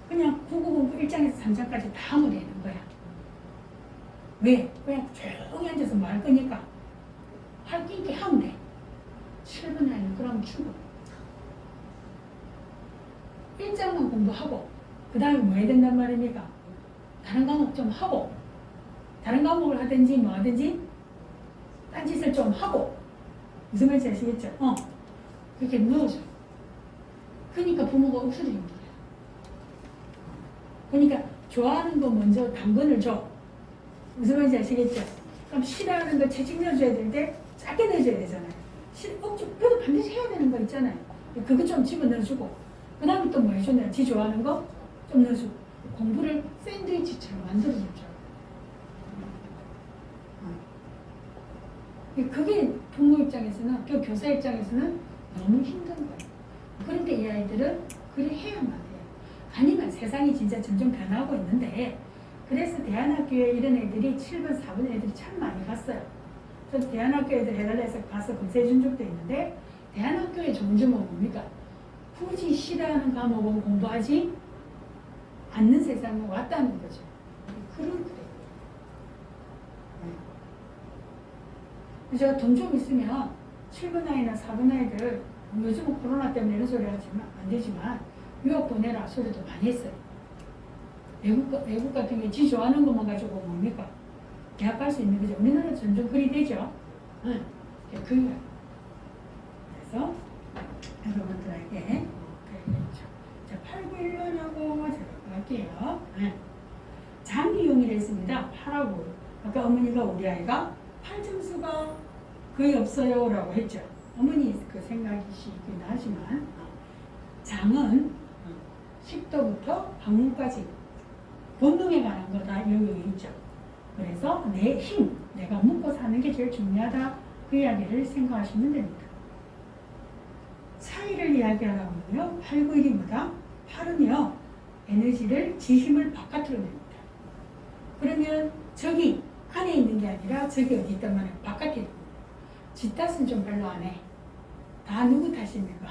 그냥 999 공부 1장에서 3장까지 다 하면 되는 거야. 왜? 그냥 조용히 앉아서 뭐 할 거니까 할 게 있게 하면 돼. 7분 안에 그럼 충분. 1장만 공부하고 그 다음에 뭐 해야 된단 말입니까? 다른 과목 좀 하고 다른 과목을 하든지 뭐 하든지 딴짓을 좀 하고 무슨 말인지 아시겠죠? 그렇게 넣어줘. 그러니까 부모가 웃어주는 거예요. 그러니까 좋아하는 거 먼저 당근을 줘. 무슨 말인지 아시겠죠? 그럼 싫어하는 거 채찍 넣어줘야 되는데 작게 넣어줘야 되잖아요. 그래도 반드시 해야 되는 거 있잖아요. 그거 좀 집어넣어주고 그 다음에 또 뭐 해줬나요? 지 좋아하는 거 좀 넣어주고 공부를 샌드위치처럼 만들어주죠. 그게 부모 입장에서는 그 교사 입장에서는 너무 힘든 거예요. 그런데 이 아이들은 그래 해야만 해요. 아니면 세상이 진짜 점점 변하고 있는데 그래서 대안학교에 이런 애들이 7번, 4번 애들이 참 많이 갔어요. 저 대안학교 애들 해달라 해서 가서 검사해준 적도 있는데 대안학교의 좋은 점은 뭡니까? 굳이 싫어하는 과목은 공부하지 않는 세상에 왔다는 거죠. 그런 거예요. 제가 돈 좀 있으면 7번 아이나 4번 아이들 요즘은 코로나 때문에 이런 소리 하지만 안 되지만 유학 보내라 소리도 많이 했어요. 외국 같은 경우에 지 좋아하는 것만 가지고 뭡니까? 대학 갈 수 있는 거죠. 우리나라 점점 그리 되죠. 응. 그래서 여러분들에게 자, 8, 9, 1번하고 제가 갈게요. 네. 장기용이라 했습니다. 8하고 아까 어머니가 우리 아이가 8점수가 거의 없어요 라고 했죠. 어머니 그 생각이시긴 하지만 장은 식도부터 방문까지 본능에 관한 거다 영역이 있죠. 그래서 내 힘, 내가 먹고 사는 게 제일 중요하다 그 이야기를 생각하시면 됩니다. 차이를 이야기하려면요 8, 9, 1입니다. 8은요 에너지를 지 힘을 바깥으로 냅니다. 그러면 저기 안에 있는 게 아니라 저기 어디 있단 말이에요. 바깥에 있는 거예요. 지 탓은 좀 별로 안 해. 다 누구 탓입니까?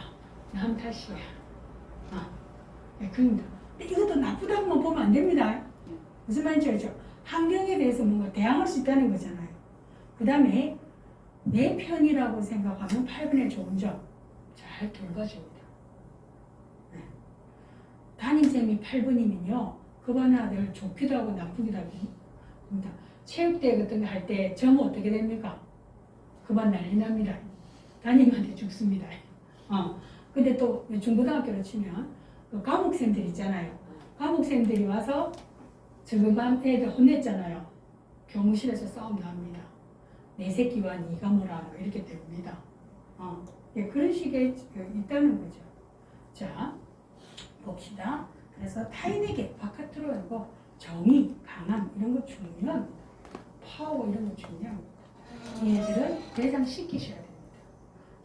남 탓이야. 네, 그럽니다. 근데 이것도 나쁘다고만 보면 안 됩니다. 무슨 말인지 알죠? 환경에 대해서 뭔가 대항할 수 있다는 거잖아요. 그 다음에 내 편이라고 생각하면 8번의 좋은 점 잘 돌봐줍니다. 네. 담임쌤이 8번이면요 그 반 아들 좋기도 하고 나쁘기도 합니다. 체육대회 같은 거 할 때 점 어떻게 됩니까? 그 반 난리 납니다. 담임한테 죽습니다. 근데 또 중고등학교로 치면 그 과목생들 있잖아요. 과목생들이 와서 저번 반 애들 혼냈잖아요. 교무실에서 싸움 납니다. 내 새끼와 네가 뭐라 이렇게 됩니다. 예, 그런 식의 있다는 거죠. 자, 봅시다. 그래서 타인에게 바깥으로 하고 정의, 강함 이런 거 중요합니다. 파워 이런 거 중요합니다. 이 애들은 대장 시키셔야 됩니다.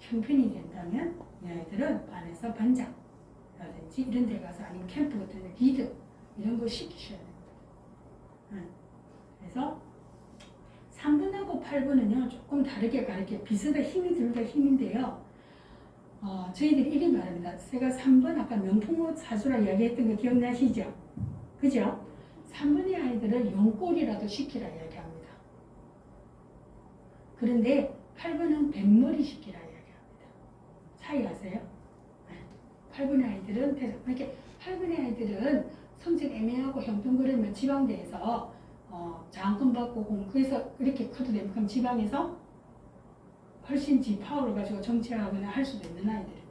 형편이 된다면 이 아이들은 반에서 반장라든지 이런 데 가서 아니면 캠프 같은 데 리더 이런 거 시키셔야 됩니다. 그래서 3번하고 8번은요 조금 다르게 가르쳐 비슷한 힘이 둘 다 힘인데요. 저희들이 이렇게 말합니다. 제가 3번 아까 명품옷 사주라 이야기했던 거 기억나시죠? 그죠? 3번의 아이들은 용꼴이라도 시키라 이야기합니다. 그런데 8번은 뱃머리 시키라 이야기합니다. 차이 아세요? 8번의 아이들은 이렇게 8번의 아이들은 성적 애매하고 형편그러면 지방대에서 장학금 받고 그래서 이렇게 커도 되면 그럼 지방에서 훨씬 지 파워를 가지고 정치하거나 할 수도 있는 아이들입니다.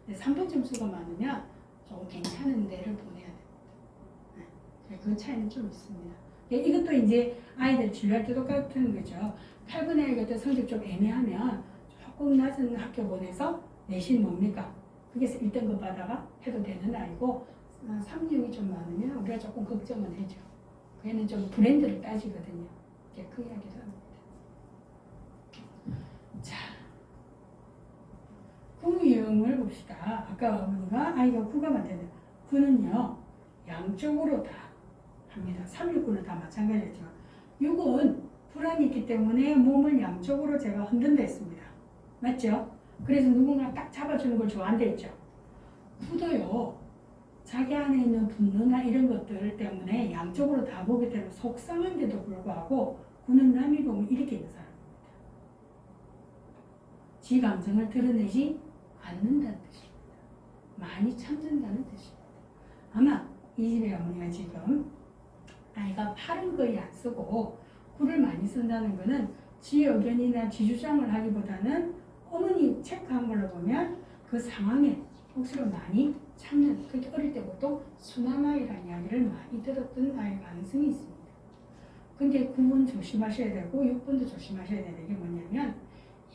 근데 3번 점수가 많으면 좀 괜찮은 데를 보내야 됩니다. 네, 그 차이는 좀 있습니다. 이것도 이제 아이들 진료할 때 똑같은 거죠. 8번의 아이 같은 성적 좀 애매하면 조금 낮은 학교 보내서 내신 뭡니까? 거기서 1등급 받아가 해도 되는 아이고 3, 6이 좀 많으면 우리가 조금 걱정은 해죠. 걔는 좀 브랜드를 따지거든요. 이렇게 그 이야기를 합니다. 자, 구유형을 봅시다. 아까 어머니가 아이가 구가 맞는데 구는요 양쪽으로 다 합니다. 369는 다 마찬가지였지만 6은 불안이 있기 때문에 몸을 양쪽으로 제가 흔든다 했습니다. 맞죠? 그래서 누군가 딱 잡아주는 걸 좋아한다 했죠. 구도요 자기 안에 있는 분노나 이런 것들 때문에 양쪽으로 다 보기 때문에 속상한데도 불구하고 구는 남이 보면 이렇게 있는 사람입니다. 지 감정을 드러내지 않는다는 뜻입니다. 많이 참는다는 뜻입니다. 아마 이 집의 어머니가 지금 아이가 팔은 거의 안 쓰고 구를 많이 쓴다는 것은 지 의견이나 지 주장을 하기보다는 어머니 체크한 걸로 보면 그 상황에 억수로 많이 참는, 그렇게 어릴 때부터 순환아이라는 이야기를 많이 들었던 아이의 가능성이 있습니다. 근데 9번 조심하셔야 되고 6번도 조심하셔야 되는 게 뭐냐면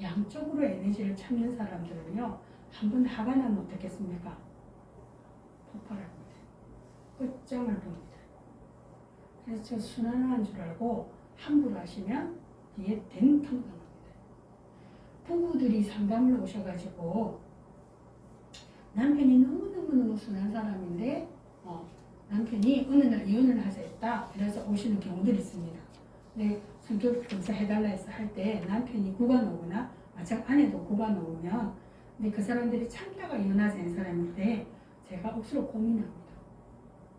양쪽으로 에너지를 참는 사람들은요 한번 화가 나면 어떻겠습니까? 폭발합니다. 끝장을 봅니다. 그래서 저 순환한 줄 알고 함부로 하시면 뒤에 된통 당합니다. 부부들이 상담을 오셔가지고 남편이 너무너무 순한 사람인데 남편이 어느 날 이혼을 하셨다 그래서 오시는 경우들이 있습니다. 근데 성격 검사 해달라 해서 할 때 남편이 구가 나오거나 아내도 구가 나오면 근데 그 사람들이 참다가 이혼하자는 사람인데 제가 억수로 고민합니다.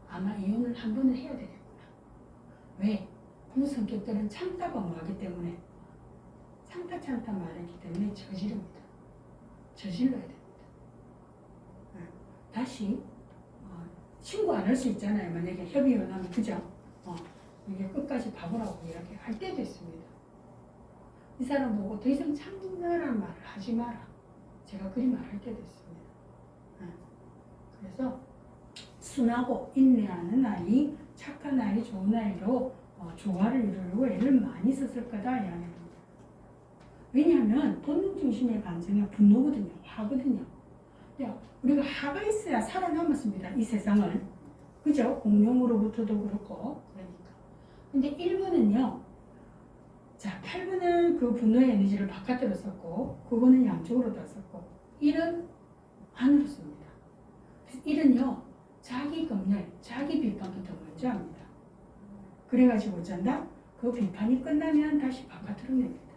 아마 이혼을 한 번은 해야 되겠구나. 왜? 그 성격들은 참다가 뭐하기 때문에 참다 말했기 때문에 저지릅니다. 저질러야 됩니다. 다시 신고 안 할 수 있잖아요. 만약에 협의원하면 그죠? 이게 끝까지 봐보라고 이렇게 할 때도 있습니다. 이 사람 보고 더 이상 참느란 말을 하지 마라. 제가 그리 말할 때도 있습니다. 그래서 순하고 인내하는 아이, 착한 아이, 좋은 아이로 조화를 이루려고 애를 많이 썼을 거다 이야기합니다. 왜냐하면 본능 중심의 감정이 분노거든요. 화거든요. 우리가 화가 있어야 살아남았습니다. 이 세상을. 그죠? 공룡으로부터도 그렇고. 그러니까. 근데 1번은요. 자, 8번은 그 분노의 에너지를 바깥으로 썼고 9번은 양쪽으로 다 썼고 1은 안으로 씁니다. 그래서 1은요. 자기 검열, 자기 비판부터 먼저 합니다. 그래가지고 어쩐다? 그 비판이 끝나면 다시 바깥으로 냅니다.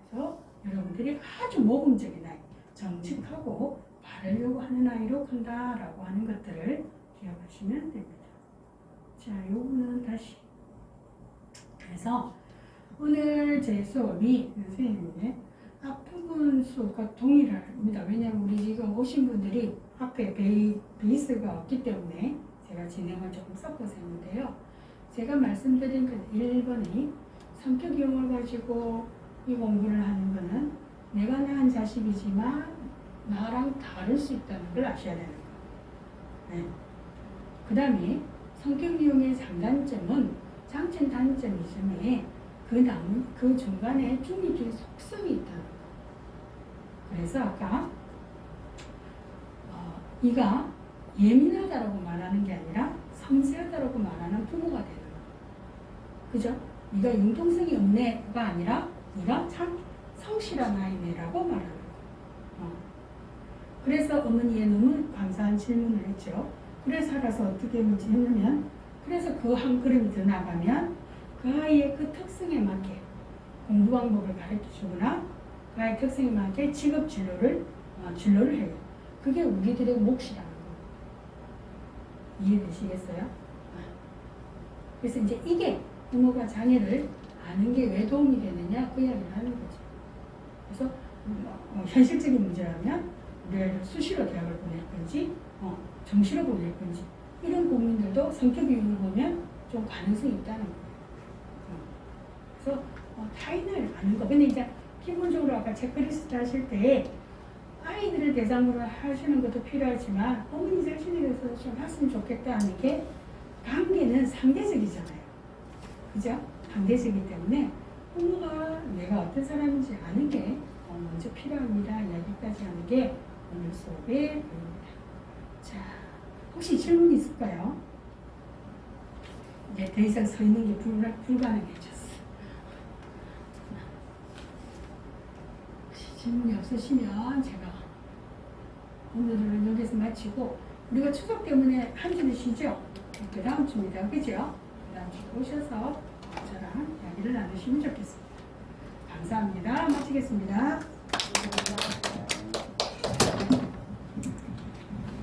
그래서 여러분들이 아주 모범적인 아이, 정직하고 바르려고 하는 아이로 큰다라고 하는 것들을 기억하시면 됩니다. 자, 요거는 다시. 그래서 오늘 제 수업이 선생님의 앞부분 수업과 동일합니다. 왜냐하면 우리 지금 오신 분들이 앞에 베이스가 없기 때문에 제가 진행을 조금 섞어서 했는데요. 제가 말씀드린 그 1번이 성격 유형을 가지고 이 공부를 하는 거는 내가 낳은 자식이지만 나랑 다를 수 있다는 걸 아셔야 되는 거예요. 네. 그 다음에 성격 유형의 장단점은 장점, 단점이즘에 그 중간에 중립적인 속성이 있다는 거예요. 그래서 아까 이가 예민하다라고 말하는 게 아니라 섬세하다라고 말하는 부모가 되는 거예요. 그죠? 네가 융통성이 없네가 아니라 네가 참 성실한 아이네라고 말하는 거예요. 그래서 어머니의 너무 감사한 질문을 했죠. 그래 살아서 어떻게 문제 했냐면 그래서 그 한 걸음이 더 나가면 그 아이의 그 특성에 맞게 공부 방법을 가르쳐 주거나 그 아이의 특성에 맞게 직업 진로를 해요. 그게 우리들의 몫이라는 거예요. 이해되시겠어요? 그래서 이제 이게 부모가 자녀를 아는 게 왜 도움이 되느냐 그 이야기를 하는 거죠. 그래서 현실적인 문제라면 우리가 수시로 대학을 보낼 건지 정시로 보낼 건지 이런 고민들도 성격 유형을 보면 좀 가능성이 있다는 거예요. 그래서 타인을 아는 거. 근데 이제 기본적으로 아까 체크리스트 하실 때 아이들을 대상으로 하시는 것도 필요하지만 어머니 자신에 대해서 좀 했으면 좋겠다 하는 게 관계는 상대적이잖아요. 그죠? 상대적이기 때문에 부모가 내가 어떤 사람인지 아는 게 먼저 필요합니다. 이야기까지 하는 게 오늘 수업의 내용입니다. 자, 혹시 질문 있을까요? 이제 더 이상 서 있는 게 불가능해졌어. 혹시 질문이 없으시면 제가 오늘은 여기서 마치고, 우리가 추석 때문에 한 주를 쉬죠? 그 다음 주입니다. 그죠? 그 다음 주에 오셔서 저랑 이야기를 나누시면 좋겠습니다. 감사합니다. 마치겠습니다.